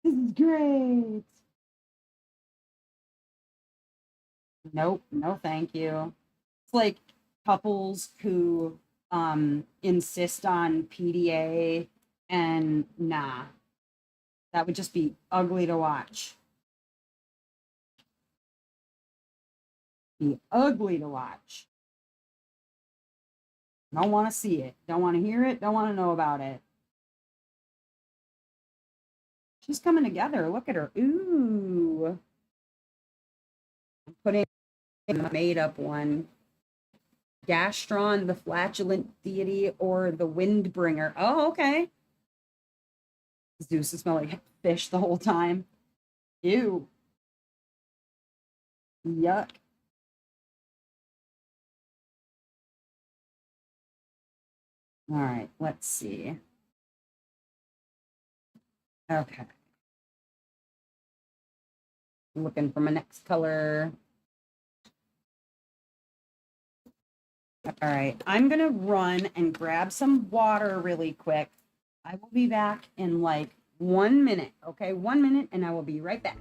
this is great. Nope, no, thank you. It's like couples who insist on PDA and nah, that would just be ugly to watch. Be ugly to watch. Don't want to see it. Don't want to hear it. Don't want to know about it. She's coming together. Look at her. Ooh. I'm putting a made up one. Gastron, the flatulent deity, or the wind bringer. Oh, okay. Zeus is smelling like fish the whole time. Ew. Yuck. All right, let's see. Okay. Looking for my next color. All right, I'm gonna run and grab some water really quick. I will be back in like 1 minute. Okay, 1 minute, and I will be right back.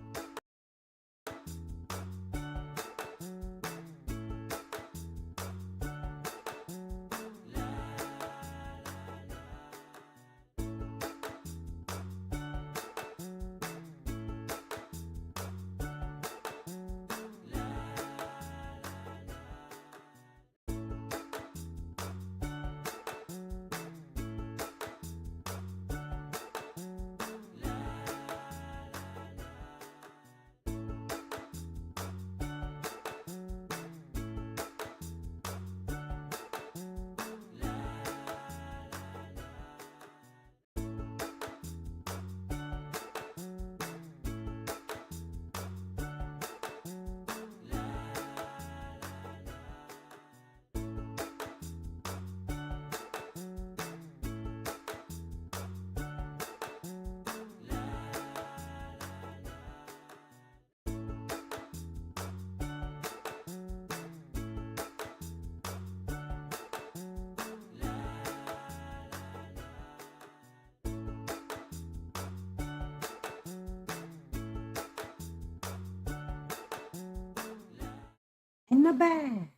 In the bag.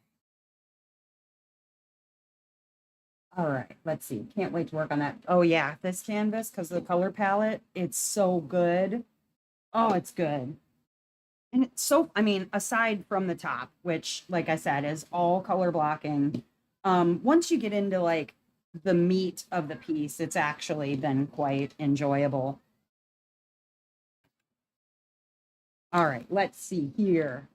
All right, let's see. Can't wait to work on that. Oh yeah, this canvas, because the color palette, it's so good. Oh, it's good. And it's so, I mean, aside from the top, which, like I said, is all color blocking, once you get into like the meat of the piece, it's actually been quite enjoyable. All right, let's see here.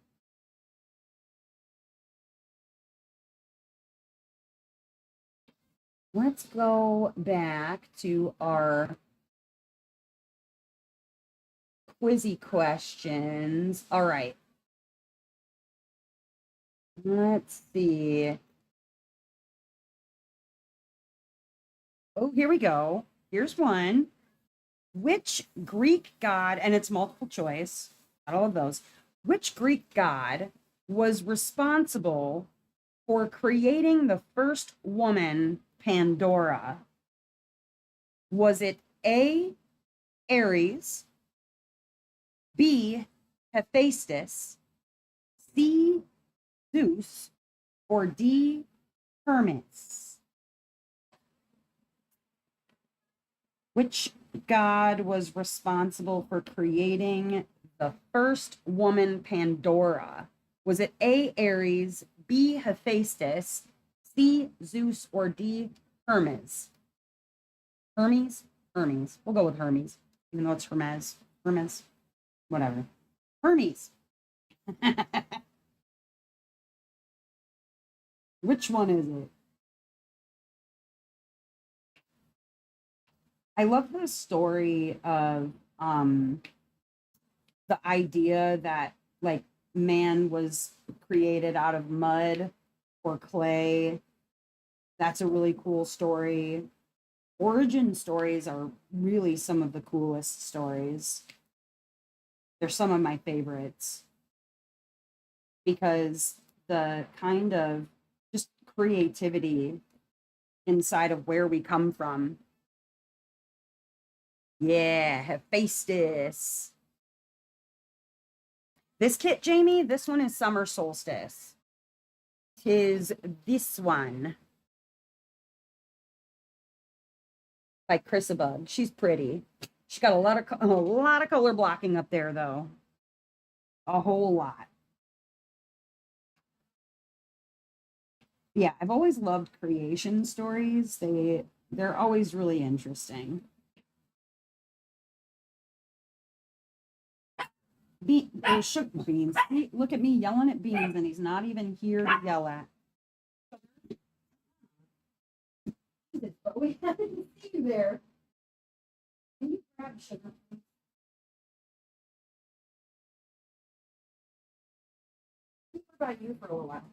Let's go back to our quizzy questions. All right. Let's see. Oh, here we go. Here's one. Which Greek god, and it's multiple choice, not all of those, which Greek god was responsible for creating the first woman, Pandora? Was it A, Ares, B, Hephaestus, C, Zeus, or D, Hermes? Which god was responsible for creating the first woman, Pandora? Was it A, Ares, B, Hephaestus, C, Zeus, or D, Hermes? Hermes? Hermes. We'll go with Hermes, even though it's Hermes. Hermes. Whatever. Hermes. Which one is it? I love the story of the idea that like man was created out of mud or clay. That's a really cool story. Origin stories are really some of the coolest stories. They're some of my favorites because the kind of just creativity inside of where we come from. Yeah, Hephaestus. This kit, Jamie, this one is Summer Solstice. Tis this one by Bug. She's pretty. She's got a lot of color blocking up there though. A whole lot. Yeah, I've always loved creation stories. They're always really interesting. Sugar beans. See, look at me yelling at beans, and he's not even here to yell at. But we didn't see you there. Can you grab sugar? What about you for a little while?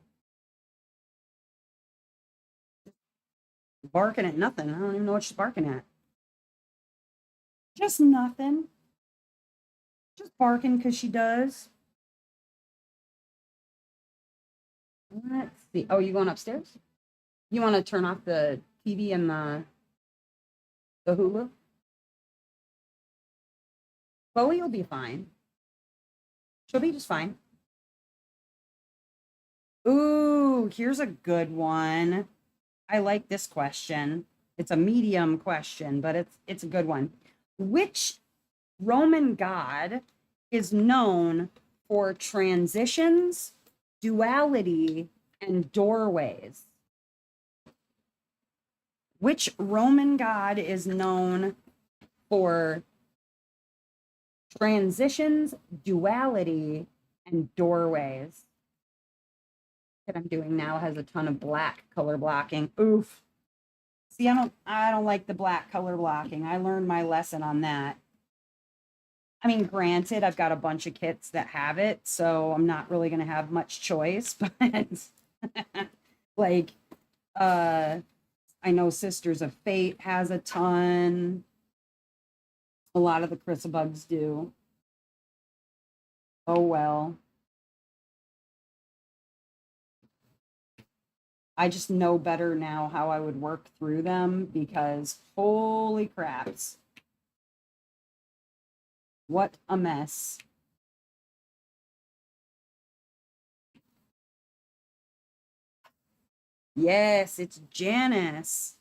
Barking at nothing. I don't even know what she's barking at. Just nothing. Just barking because she does. Let's see. Oh, you going upstairs? You want to turn off the TV and the Hulu? Chloe will be fine. She'll be just fine. Ooh, here's a good one. I like this question. It's a medium question, but it's a good one. Which Roman god is known for transitions, duality, and doorways? Which Roman god is known for transitions, duality, and doorways? That I'm doing now has a ton of black color blocking. Oof. See, I don't like the black color blocking. I learned my lesson on that. I mean, granted, I've got a bunch of kits that have it, so I'm not really going to have much choice, but like I know Sisters of Fate has a ton. A lot of the Chrysabugs do. Oh well. I just know better now how I would work through them because holy craps. What a mess. Yes, it's Janice.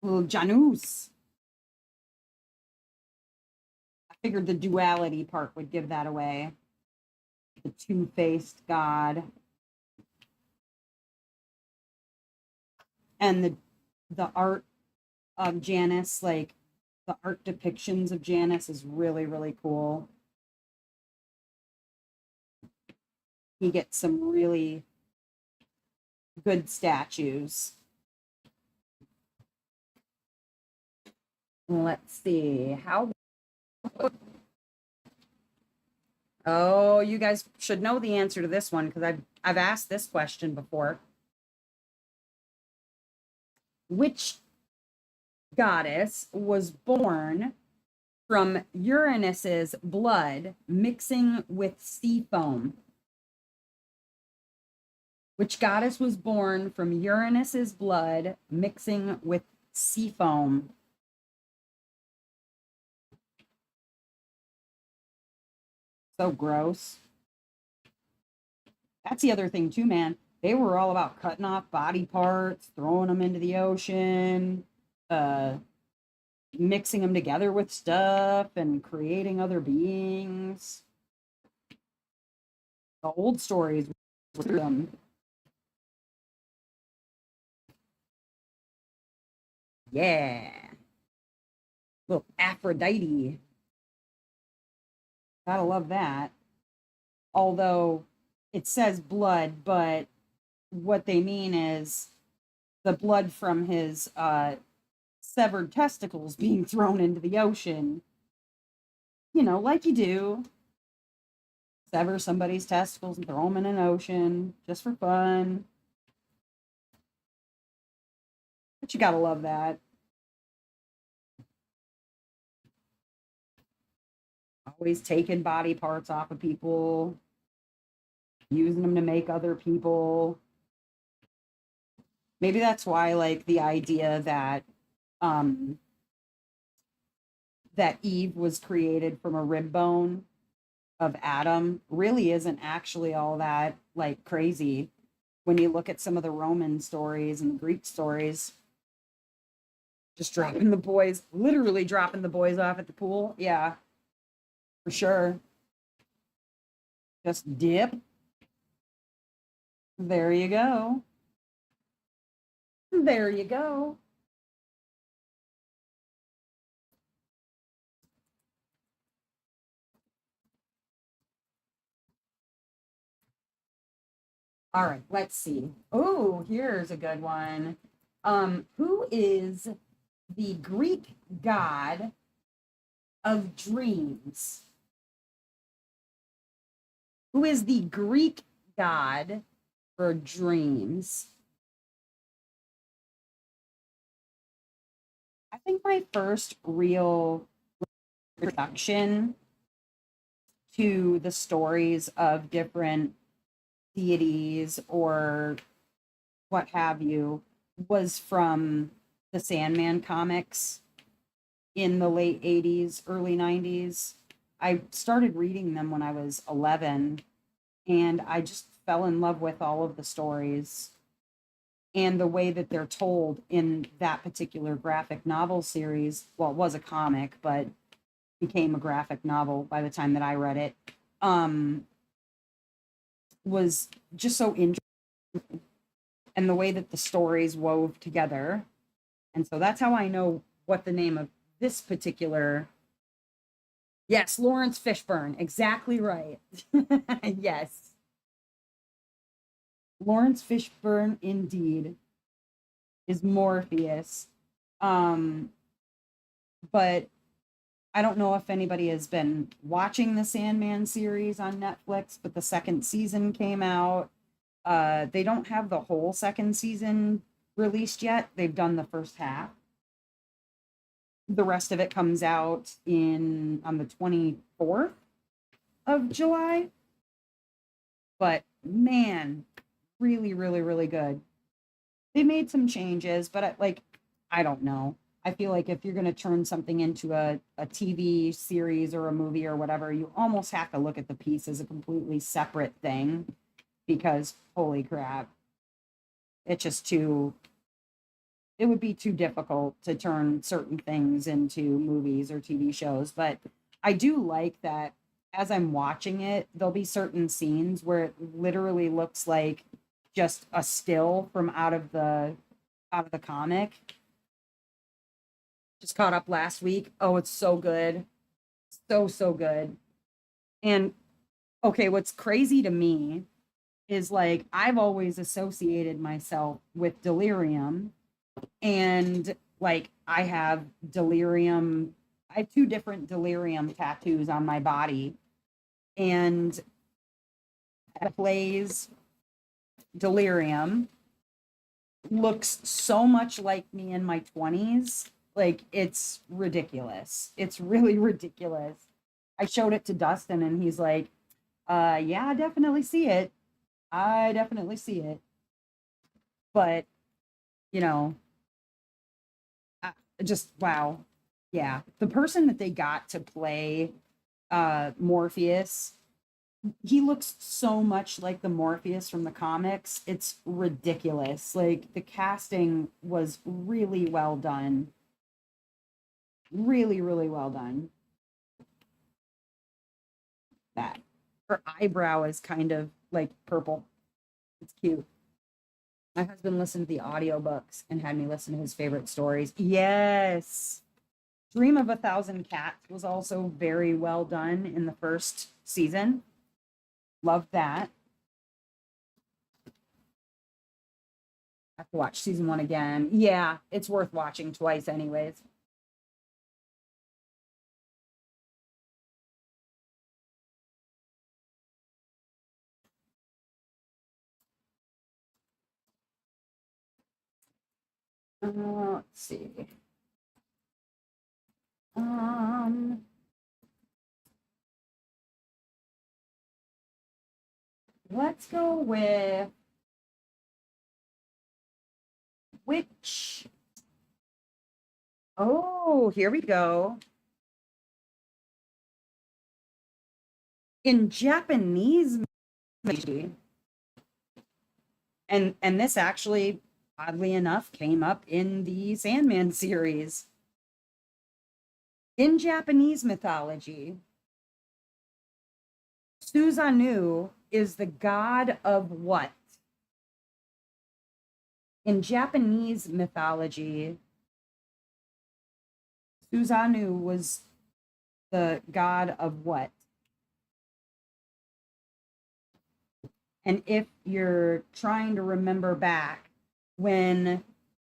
Little Janus. I figured the duality part would give that away. The two-faced god. And the art of Janus, like the art depictions of Janus is really, really cool. He gets some really good statues. Let's see. Oh, you guys should know the answer to this one because I've asked this question before. Which goddess was born from Uranus's blood mixing with sea foam? Which goddess was born from Uranus's blood mixing with sea foam? So gross. That's the other thing too, man. They were all about cutting off body parts, throwing them into the ocean, mixing them together with stuff and creating other beings. The old stories were them. Yeah. Little Aphrodite. Gotta love that. Although it says blood, but what they mean is the blood from his severed testicles being thrown into the ocean. You know, like you do. Sever somebody's testicles and throw them in an ocean just for fun. But you gotta love that. Always taking body parts off of people, using them to make other people. Maybe that's why, like, the idea that that Eve was created from a rib bone of Adam really isn't actually all that like crazy when you look at some of the Roman stories and the Greek stories. Just dropping the boys, literally dropping the boys off at the pool. Yeah, for sure. Just dip. There you go. There you go. All right, let's see. Oh, here's a good one. Who is the Greek god of dreams? Who is the Greek god for dreams? I think my first real introduction to the stories of different deities or what have you was from the Sandman comics in the late 80s, early 90s. I started reading them when I was 11, and I just fell in love with all of the stories and the way that they're told in that particular graphic novel series. Well, it was a comic, but became a graphic novel by the time that I read it. Was just so interesting, and the way that the stories wove together. And so that's how I know what the name of this particular. Yes, Lawrence Fishburne. Exactly right. Yes. Lawrence Fishburne indeed is Morpheus. But I don't know if anybody has been watching the Sandman series on Netflix, but the second season came out. They don't have the whole second season released yet. They've done the first half. The rest of it comes out on the 24th of July. But man, really, really, really good. They made some changes, but I don't know. I feel like if you're going to turn something into a TV series or a movie or whatever, you almost have to look at the piece as a completely separate thing because holy crap, it's just too it would be too difficult to turn certain things into movies or TV shows. But I do like that as I'm watching it, there'll be certain scenes where it literally looks like just a still from out of the comic. Just caught up last week. Oh, it's so good. So good. And okay, what's crazy to me is like I've always associated myself with delirium, and like I have two different delirium tattoos on my body, and plays delirium looks so much like me in my 20s. Like it's ridiculous. It's really ridiculous. I showed it to Dustin and he's like, yeah, I definitely see it. I definitely see it. But, you know, I, just wow. Yeah. The person that they got to play Morpheus, he looks so much like the Morpheus from the comics. It's ridiculous. Like the casting was really well done. Really, really well done. That her eyebrow is kind of like purple. It's cute. My husband listened to the audiobooks and had me listen to his favorite stories. Yes. Dream of a Thousand Cats was also very well done in the first season. Loved that. I have to watch season one again. Yeah, it's worth watching twice, anyways. Let's see. Um, let's go with which. Oh, here we go. In Japanese, and this actually, oddly enough, came up in the Sandman series. In Japanese mythology, Susanoo is the god of what? In Japanese mythology, Susanoo was the god of what? And if you're trying to remember back, when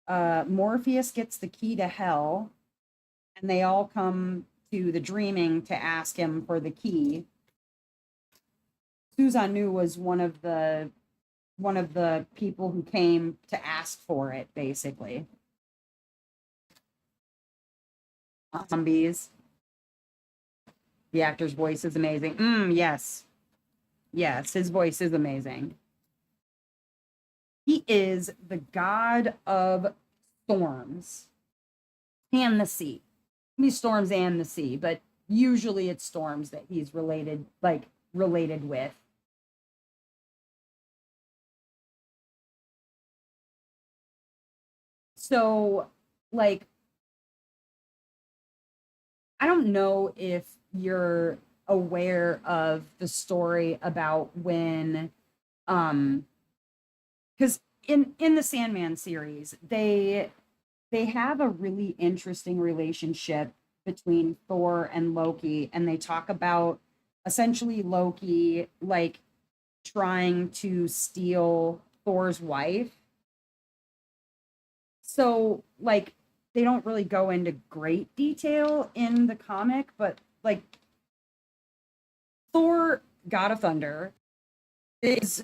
Morpheus gets the key to hell and they all come to the dreaming to ask him for the key, Susanoo was one of the people who came to ask for it, basically. Zombies. The actor's voice is amazing. Yes. Yes, his voice is amazing. He is the god of storms and the sea. These storms and the sea, but usually it's storms that he's related with. So, like, I don't know if you're aware of the story about when because in the Sandman series, they have a really interesting relationship between Thor and Loki, and they talk about essentially Loki like trying to steal Thor's wife. So, like, they don't really go into great detail in the comic, but like Thor, God of Thunder, is,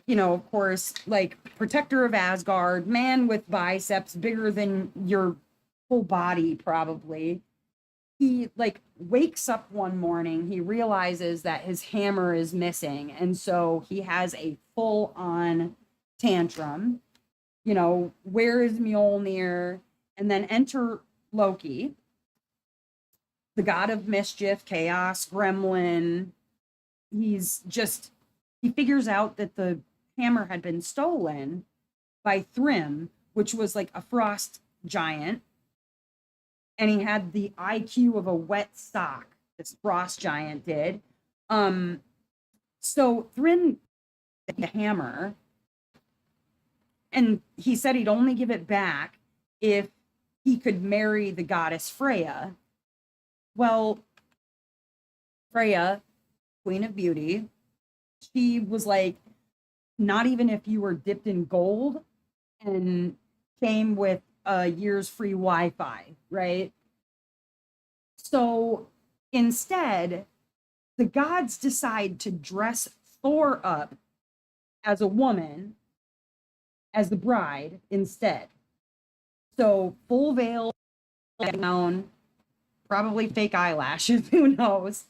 of course, like protector of Asgard, man with biceps bigger than your whole body, probably. He like wakes up one morning, he realizes that his hammer is missing, and so he has a full on tantrum. Where is Mjolnir? And then enter Loki, the god of mischief, chaos, gremlin. He figures out that the hammer had been stolen by Thrym, which was like a frost giant, and he had the IQ of a wet sock. This frost giant did. So Thrym the hammer, and he said he'd only give it back if he could marry the goddess Freya. Well, Freya, Queen of Beauty, she was like, not even if you were dipped in gold and came with a year's free Wi-Fi, right? So instead, the gods decide to dress Thor up as a woman, as the bride instead. So full veil, gown, probably fake eyelashes, who knows?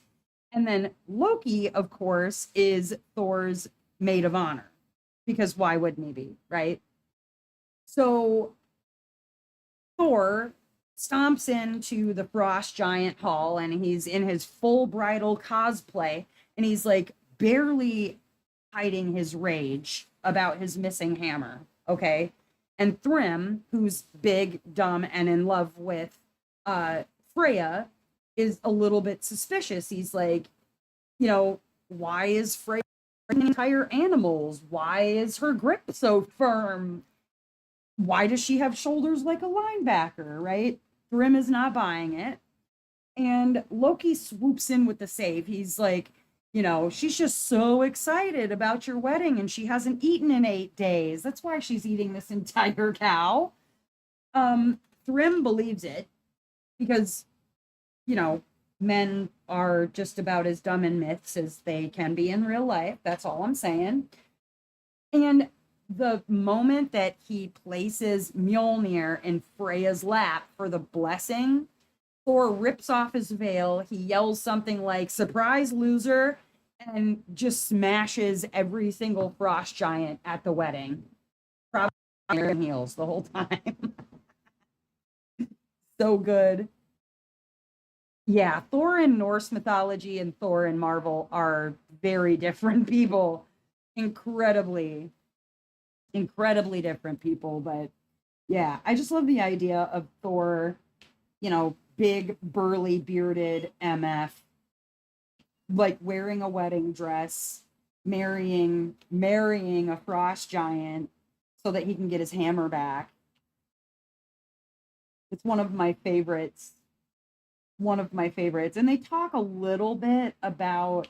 And then Loki, of course, is Thor's maid of honor, because why wouldn't he be, right? So Thor stomps into the Frost Giant Hall, and he's in his full bridal cosplay, and he's like barely hiding his rage about his missing hammer, okay? And Thrym, who's big, dumb, and in love with Freya, is a little bit suspicious. He's like, you know, why is Freya entire animals? Why is her grip so firm? Why does she have shoulders like a linebacker, right? Thrym is not buying it. And Loki swoops in with the save. He's like, you know, she's just so excited about your wedding and she hasn't eaten in 8 days. That's why she's eating this entire cow. Thrym believes it because, you know, men are just about as dumb in myths as they can be in real life. That's all I'm saying. And the moment that he places Mjolnir in Freya's lap for the blessing, Thor rips off his veil. He yells something like, "Surprise, loser," and just smashes every single frost giant at the wedding. Probably in heels the whole time. So good. Yeah, Thor in Norse mythology and Thor in Marvel are very different people. Incredibly, incredibly different people. But yeah, I just love the idea of Thor, you know, big, burly, bearded MF, like wearing a wedding dress, marrying a frost giant so that he can get his hammer back. It's one of my favorites. One of my favorites. And they talk a little bit about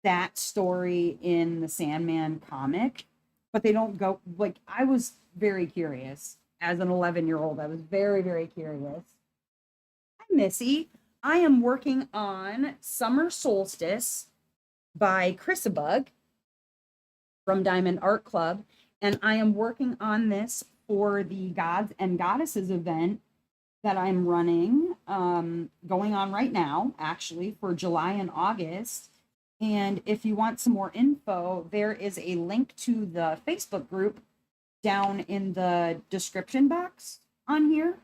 that story in the Sandman comic, but they don't go like I was very curious as an 11-year-old. I was very, very curious. Hi, Missy. I am working on Summer Solstice by Chrisabug from Diamond Art Club, and I am working on this for the Gods and Goddesses event that I'm running, going on right now, actually, for July and August. And if you want some more info, there is a link to the Facebook group down in the description box on here.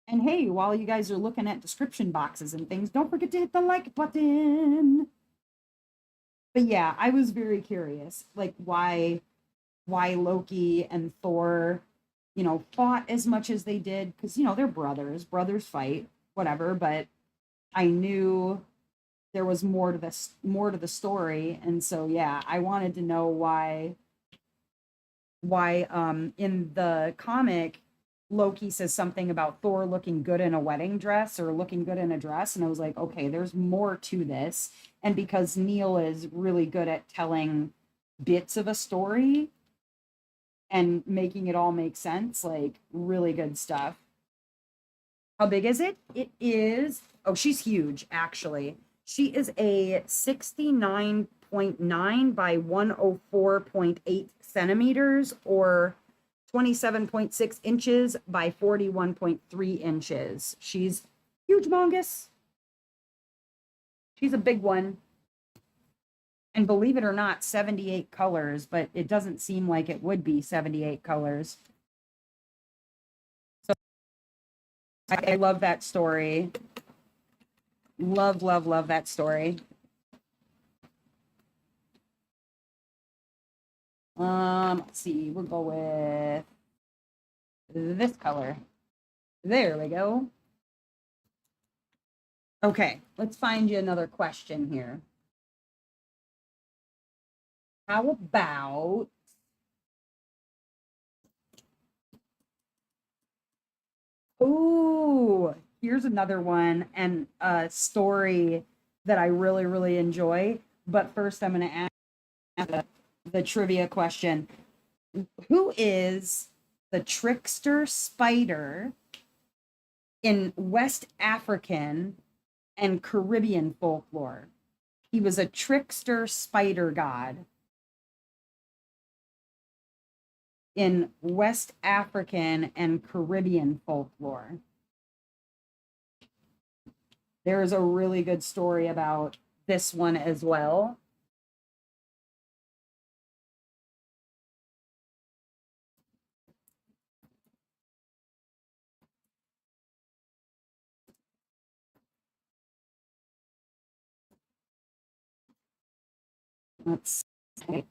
And hey, while you guys are looking at description boxes and things, don't forget to hit the like button. But yeah, I was very curious, like why Loki and Thor, you know, fought as much as they did, because, you know, they're brothers. Brothers fight, whatever. But I knew there was more to the story, and so yeah, I wanted to know why in the comic Loki says something about Thor looking good in a wedding dress or looking good in a dress, and I was like, okay, there's more to this. And because Neil is really good at telling bits of a story and making it all make sense, like really good stuff. How big is it? It is, oh, she's huge, actually. She is a 69.9 by 104.8 centimeters, or 27.6 inches by 41.3 inches. She's huge mongus. She's a big one. And believe it or not, 78 colors, but it doesn't seem like it would be 78 colors. So I love that story. Love, love, love that story. Let's see, we'll go with this color. There we go. Okay, let's find you another question here. How about ooh, here's another one and a story that I really, really enjoy. But first, I'm going to ask the trivia question. Who is the trickster spider in West African and Caribbean folklore? He was a trickster spider god in West African and Caribbean folklore. There is a really good story about this one as well. Let's see.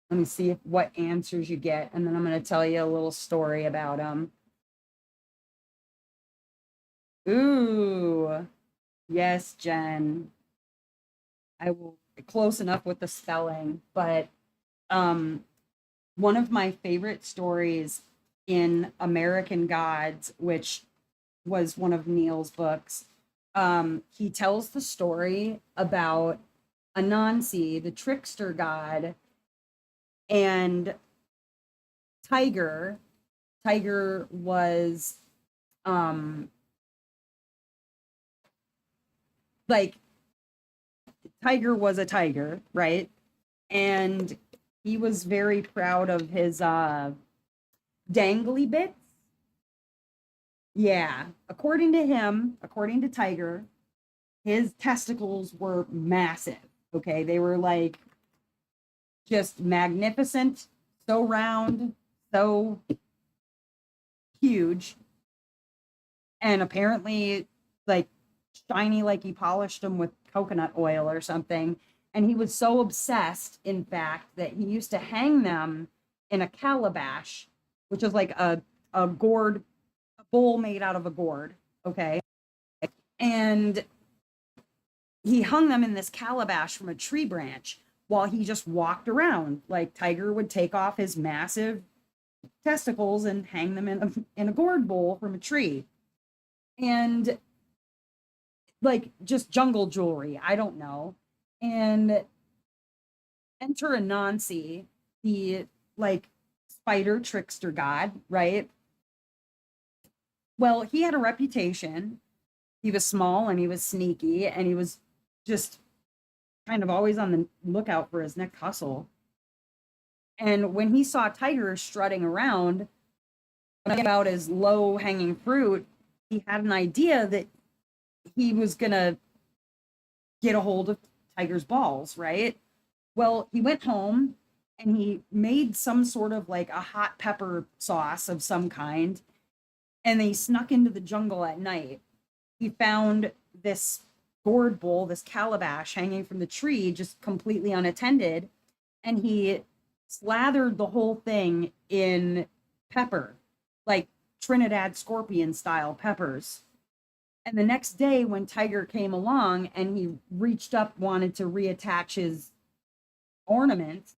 Let me see what answers you get, and then I'm going to tell you a little story about them. Ooh, yes, Jen. I will close enough with the spelling, but one of my favorite stories in American Gods, which was one of Neil's books, he tells the story about Anansi, the trickster god, and Tiger. Tiger was like Tiger was a tiger, right? And he was very proud of his dangly bits. Yeah, according to him, according to Tiger, his testicles were massive. Okay, they were like just magnificent, so round, so huge, and apparently like shiny, like he polished them with coconut oil or something. And he was so obsessed, in fact, that he used to hang them in a calabash, which is like a gourd, a bowl made out of a gourd. Okay. And he hung them in this calabash from a tree branch while he just walked around. Like Tiger would take off his massive testicles and hang them in a gourd bowl from a tree. And like just jungle jewelry, I don't know. And enter Anansi, the like spider trickster god, right? Well, he had a reputation. He was small and he was sneaky and he was just kind of always on the lookout for his next hustle. And when he saw Tiger strutting around about his low hanging fruit, he had an idea that he was going to get a hold of Tiger's balls, right? Well, he went home and he made some sort of like a hot pepper sauce of some kind. And they snuck into the jungle at night. He found this gourd bowl, this calabash hanging from the tree, just completely unattended. And he slathered the whole thing in pepper, like Trinidad scorpion style peppers. And the next day, when Tiger came along and he reached up, wanted to reattach his ornament,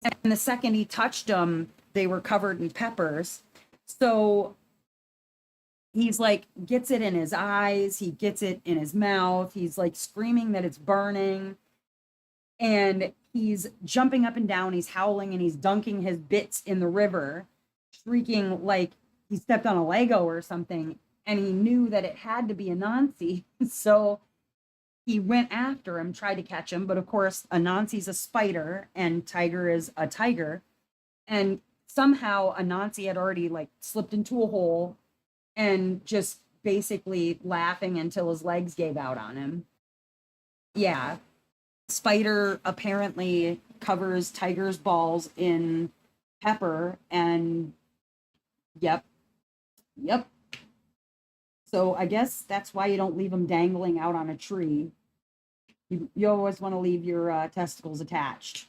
and the second he touched them, they were covered in peppers. So he's like, gets it in his eyes, he gets it in his mouth, he's like screaming that it's burning. And he's jumping up and down, he's howling, and he's dunking his bits in the river, shrieking like he stepped on a Lego or something. And he knew that it had to be Anansi. So he went after him, tried to catch him. But of course, Anansi's a spider and Tiger is a tiger. And somehow Anansi had already like slipped into a hole and just basically laughing until his legs gave out on him. Yeah. Spider apparently covers Tiger's balls in pepper and yep. So I guess that's why you don't leave them dangling out on a tree. You always want to leave your testicles attached.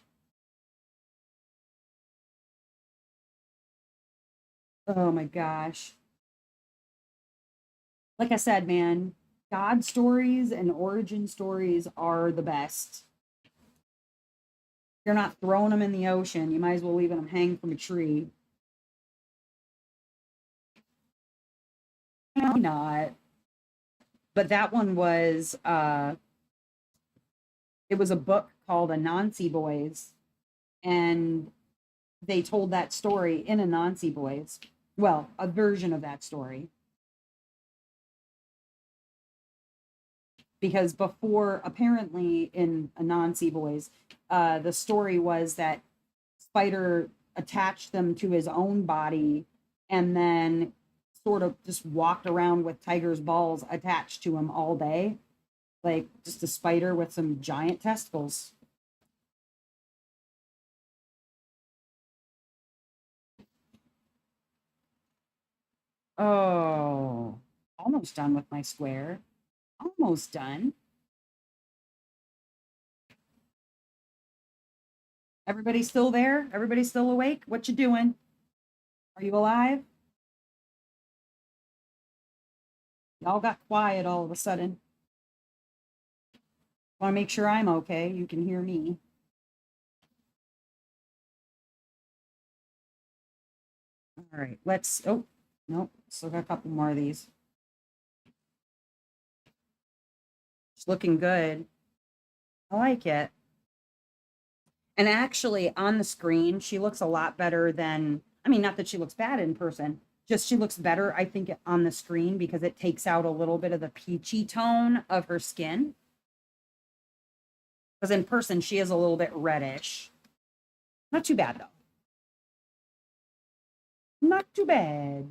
Oh my gosh. Like I said, man, God stories and origin stories are the best. You're not throwing them in the ocean. You might as well leave them hang from a tree. No, not. But that one was it was a book called Anansi Boys, and they told that story in Anansi Boys. Well, a version of that story. Because before, apparently in Anansi Boys, the story was that Spider attached them to his own body and then sort of just walked around with Tiger's balls attached to him all day, like just a spider with some giant testicles. Oh, almost done with my square. Almost done. Everybody still there? Everybody still awake? What you doing? Are you alive? Y'all got quiet all of a sudden. Want to make sure I'm okay. You can hear me. All right, let's, oh, nope, still got a couple more of these. It's looking good. I like it. And actually, on the screen, she looks a lot better than, I mean, not that she looks bad in person, just she looks better, I think, on the screen because it takes out a little bit of the peachy tone of her skin. Because in person, she is a little bit reddish. Not too bad, though. Not too bad.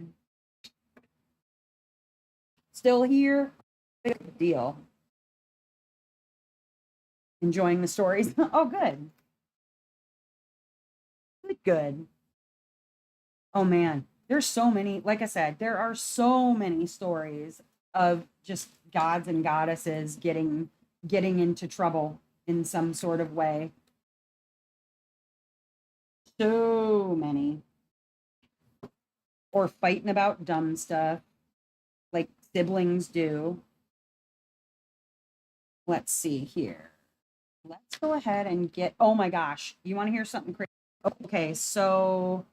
Still here? Big deal. Enjoying the stories? Oh, good. Good. Oh man, there's so many. Like I said, there are so many stories of just gods and goddesses getting into trouble in some sort of way. So many. Or fighting about dumb stuff like siblings do. Let's see here. Let's go ahead and get, oh my gosh, you want to hear something crazy? Okay, so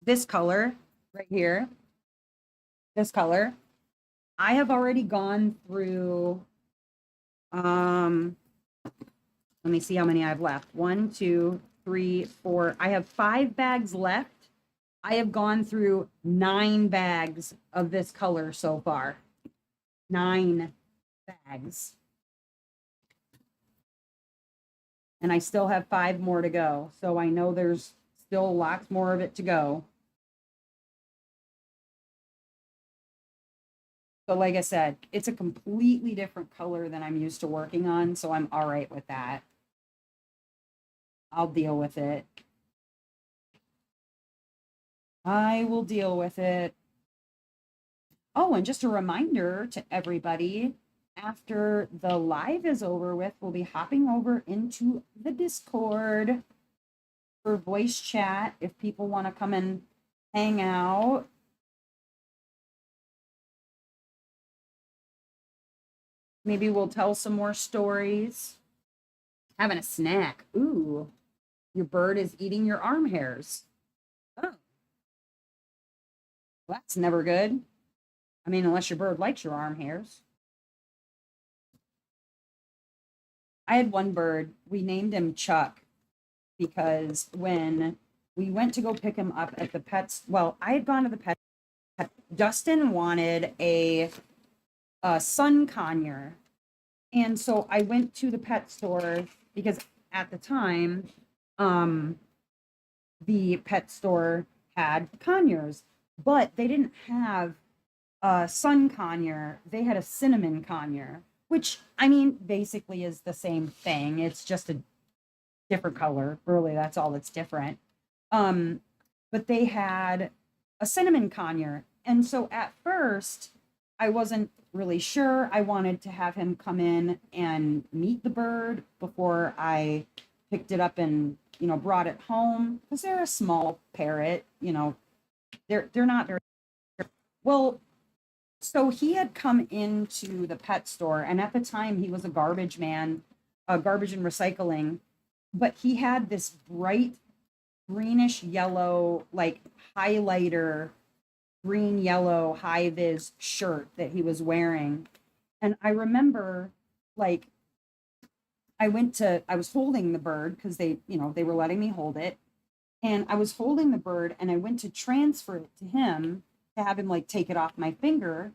this color right here, this color, I have already gone through, let me see how many I have left. 1, 2, 3, 4. I have 5 bags left. I have gone through 9 bags of this color so far. 9 bags. And I still have 5 more to go. So I know there's still lots more of it to go. But like I said, it's a completely different color than I'm used to working on, so I'm all right with that. I'll deal with it. I will deal with it. Oh, and just a reminder to everybody, after the live is over with, we'll be hopping over into the Discord for voice chat if people want to come and hang out. Maybe we'll tell some more stories. Having a snack. Ooh, your bird is eating your arm hairs. Oh, well, that's never good. I mean, unless your bird likes your arm hairs. I had one bird, we named him Chuck because when we went to go pick him up at the pets, well, I had gone to the pet. Dustin wanted a sun conure. And so I went to the pet store because at the time, the pet store had conures, but they didn't have a sun conure. They had a cinnamon conure, which I mean, basically is the same thing. It's just a different color. Really, that's all that's different. But they had a cinnamon conure. And so at first, I wasn't really sure. I wanted to have him come in and meet the bird before I picked it up and, brought it home because they're a small parrot, they're not very well. So he had come into the pet store, and at the time he was a garbage man, garbage and recycling, but he had this bright greenish yellow, like highlighter, green yellow high vis shirt that he was wearing. And I remember, like, I was holding the bird because they were letting me hold it. And I was holding the bird and I went to transfer it to him to have him like take it off my finger.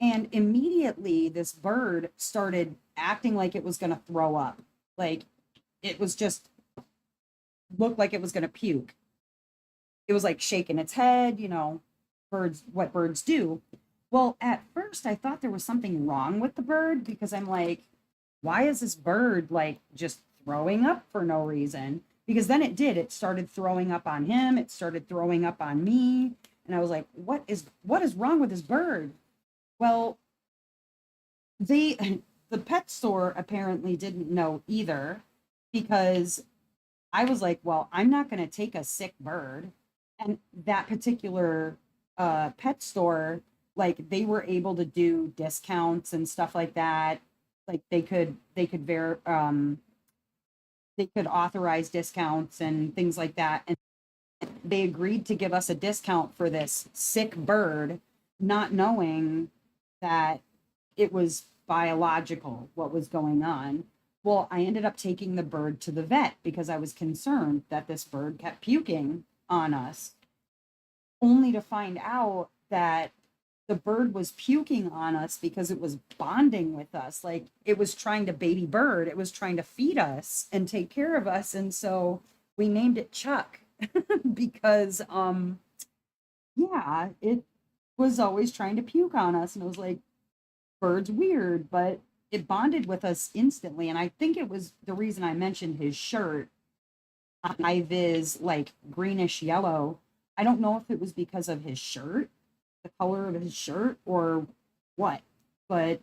And immediately this bird started acting like it was going to throw up. Like it was just looked like it was going to puke. It was like shaking its head, what birds do. Well, at first I thought there was something wrong with the bird because I'm like, why is this bird like just throwing up for no reason? Because then it did. It started throwing up on him, it started throwing up on me, and I was like, what is wrong with this bird? Well, they the pet store apparently didn't know either because I was like, well, I'm not going to take a sick bird. And that particular pet store, like they were able to do discounts and stuff like that. Like they could authorize discounts and things like that. And they agreed to give us a discount for this sick bird, not knowing that it was biological, what was going on. Well, I ended up taking the bird to the vet because I was concerned that this bird kept puking on us, only to find out that the bird was puking on us because it was bonding with us. Like it was trying to baby bird, it was trying to feed us and take care of us. And so we named it Chuck because yeah, it was always trying to puke on us. And it was like, bird's weird, but it bonded with us instantly. And I think it was the reason I mentioned his shirt, high vis, like greenish yellow. I don't know if it was because of his shirt, the color of his shirt, or what. But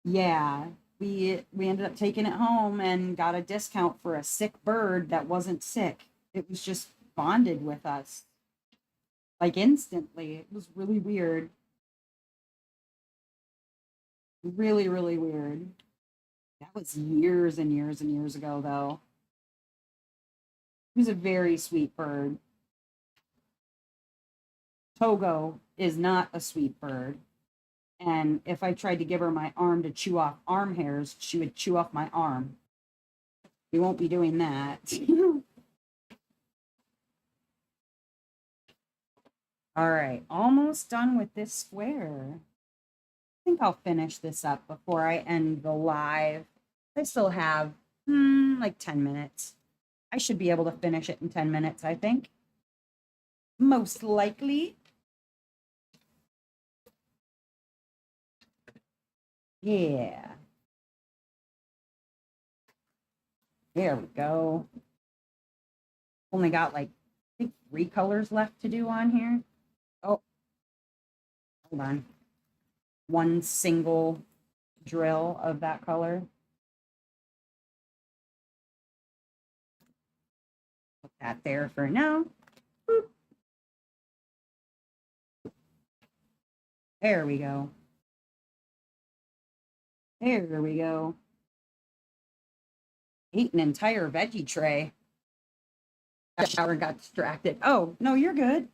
yeah, we ended up taking it home and got a discount for a sick bird that wasn't sick. It was just bonded with us like instantly. It was really weird. Really, really weird. That was years and years and years ago, though. He was a very sweet bird. Togo is not a sweet bird. And if I tried to give her my arm to chew off arm hairs, she would chew off my arm. We won't be doing that. All right, almost done with this square. I think I'll finish this up before I end the live. I still have like 10 minutes. I should be able to finish it in 10 minutes, I think. Most likely. Yeah. There we go. Only got like, I think 3 colors left to do on here. Oh, hold on. One single drill of that color. Put that there for now. Boop. There we go. There we go. Ate an entire veggie tray. Shower and got distracted. Oh, no, you're good.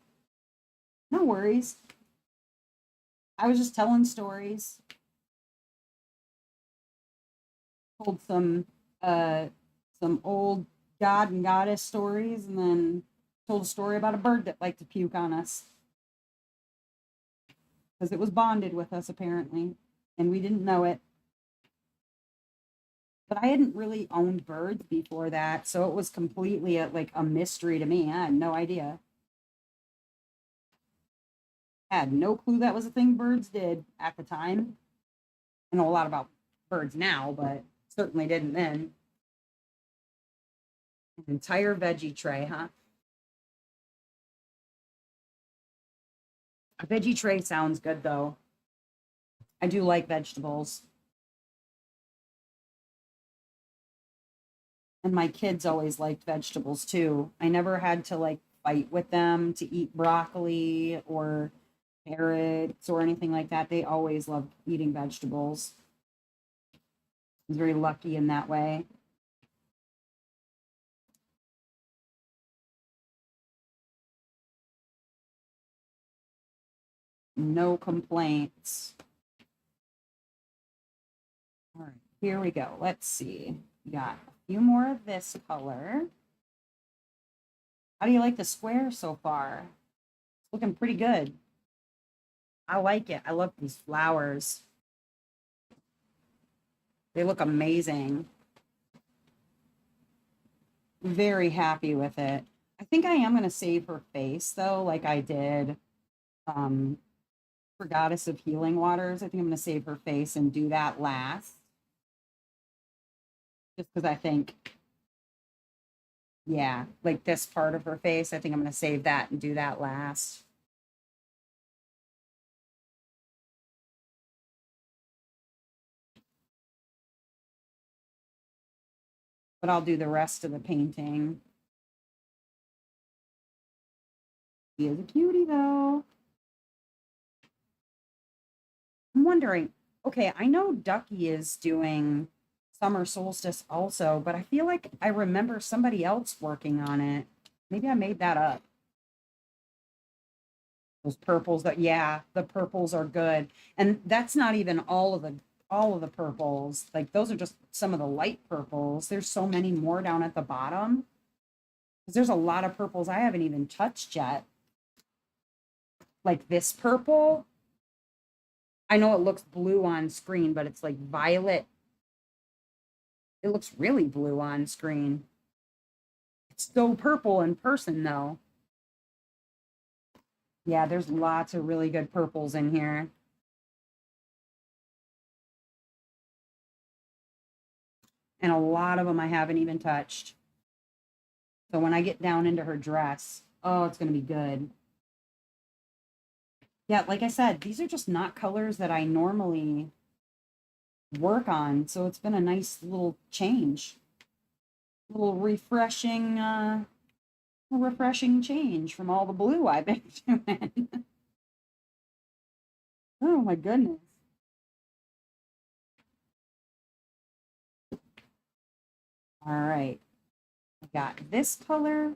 No worries. I was just telling stories. Told some old god and goddess stories, and then told a story about a bird that liked to puke on us because it was bonded with us apparently, and we didn't know it. But I hadn't really owned birds before that, so it was completely like a mystery to me. I had no idea. I had no clue that was a thing birds did at the time. I know a lot about birds now, but certainly didn't then. An entire veggie tray, huh? A veggie tray sounds good though. I do like vegetables. And my kids always liked vegetables too. I never had to like fight with them to eat broccoli or carrots or anything like that. They always loved eating vegetables. I was very lucky in that way. No complaints. All right, here we go. Let's see. We got a few more of this color. How do you like the square so far? It's looking pretty good. I like it. I love these flowers. They look amazing. Very happy with it. I think I am going to save her face though, like I did um, for Goddess of Healing Waters. I think I'm going to save her face and do that last. Just because I think, yeah, like this part of her face, I think I'm going to save that and do that last. But I'll do the rest of the painting. He is a cutie though. I'm wondering, okay, I know Ducky is doing summer solstice also, but I feel like I remember somebody else working on it. Maybe I made that up. Those purples that, yeah, the purples are good. And that's not even all of the purples. Like those are just some of the light purples. There's so many more down at the bottom. Because there's a lot of purples I haven't even touched yet. Like this purple. I know it looks blue on screen, but it's like violet. It looks really blue on screen. It's so purple in person though. Yeah, there's lots of really good purples in here. And a lot of them I haven't even touched. So when I get down into her dress, oh, it's going to be good. Yeah, like I said, these are just not colors that I normally work on. So it's been a nice little change. A little refreshing change from all the blue I've been doing. Oh my goodness. All right. I got this color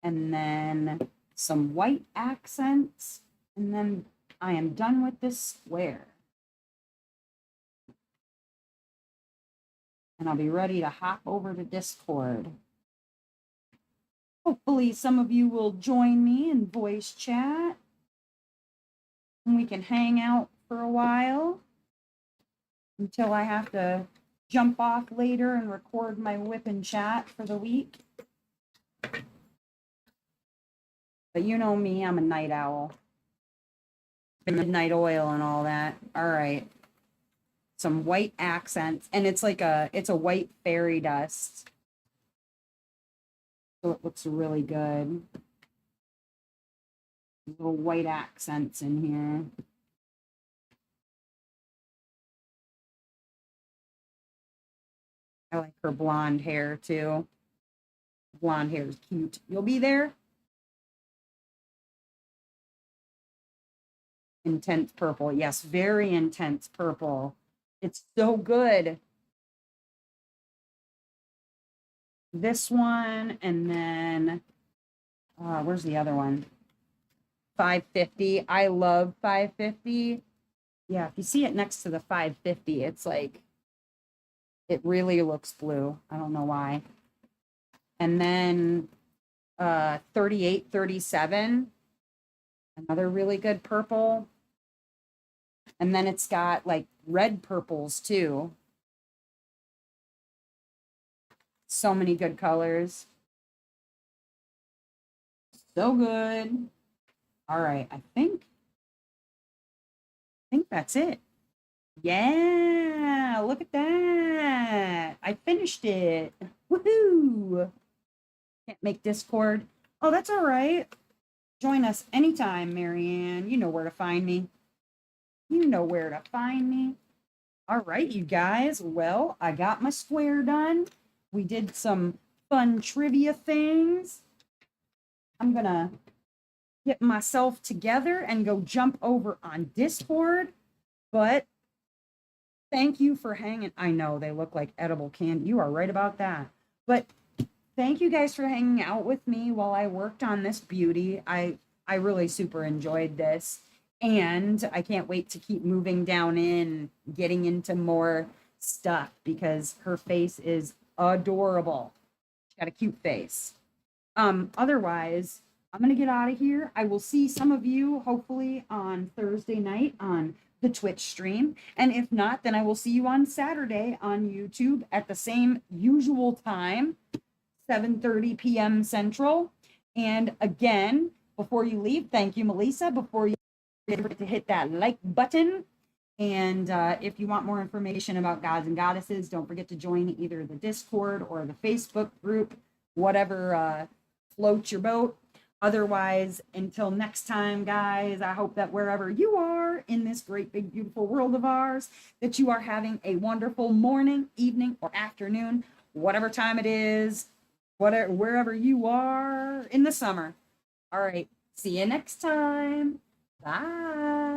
and then some white accents, and then I am done with this square. And I'll be ready to hop over to Discord. Hopefully some of you will join me in voice chat and we can hang out for a while until I have to jump off later and record my whip and chat for the week. But you know me, I'm a night owl. Midnight oil and all that. All right. Some white accents. And it's like it's a white fairy dust. So it looks really good. Little white accents in here. I like her blonde hair too. Blonde hair is cute. You'll be there? Intense purple. Yes, very intense purple. It's so good. This one, and then where's the other one? 550. I love 550. Yeah, if you see it next to the 550, it's like it really looks blue. I don't know why. And then 3837, another really good purple. And then it's got like red purples too. So many good colors. So good. All right, I think that's it. Yeah, look at that. I finished it. Woohoo. Can't make Discord. Oh, that's all right. Join us anytime, Marianne. You know where to find me. You know where to find me. All right, you guys. Well, I got my square done. We did some fun trivia things. I'm going to get myself together and go jump over on Discord. But thank you for hanging. I know they look like edible candy. You are right about that. But thank you guys for hanging out with me while I worked on this beauty. I really super enjoyed this. And I can't wait to keep moving down in, getting into more stuff because her face is adorable. She's got a cute face. Otherwise, I'm gonna get out of here. I will see some of you hopefully on Thursday night on the Twitch stream. And if not, then I will see you on Saturday on YouTube at the same usual time, 7:30 p.m. Central. And again, before you leave, thank you, Melissa. Before you forget to hit that like button. And if you want more information about gods and goddesses, don't forget to join either the Discord or the Facebook group, whatever floats your boat. Otherwise, until next time, guys, I hope that wherever you are in this great, big, beautiful world of ours, that you are having a wonderful morning, evening, or afternoon, whatever time it is, whatever, wherever you are in the summer. All right. See you next time. Bye.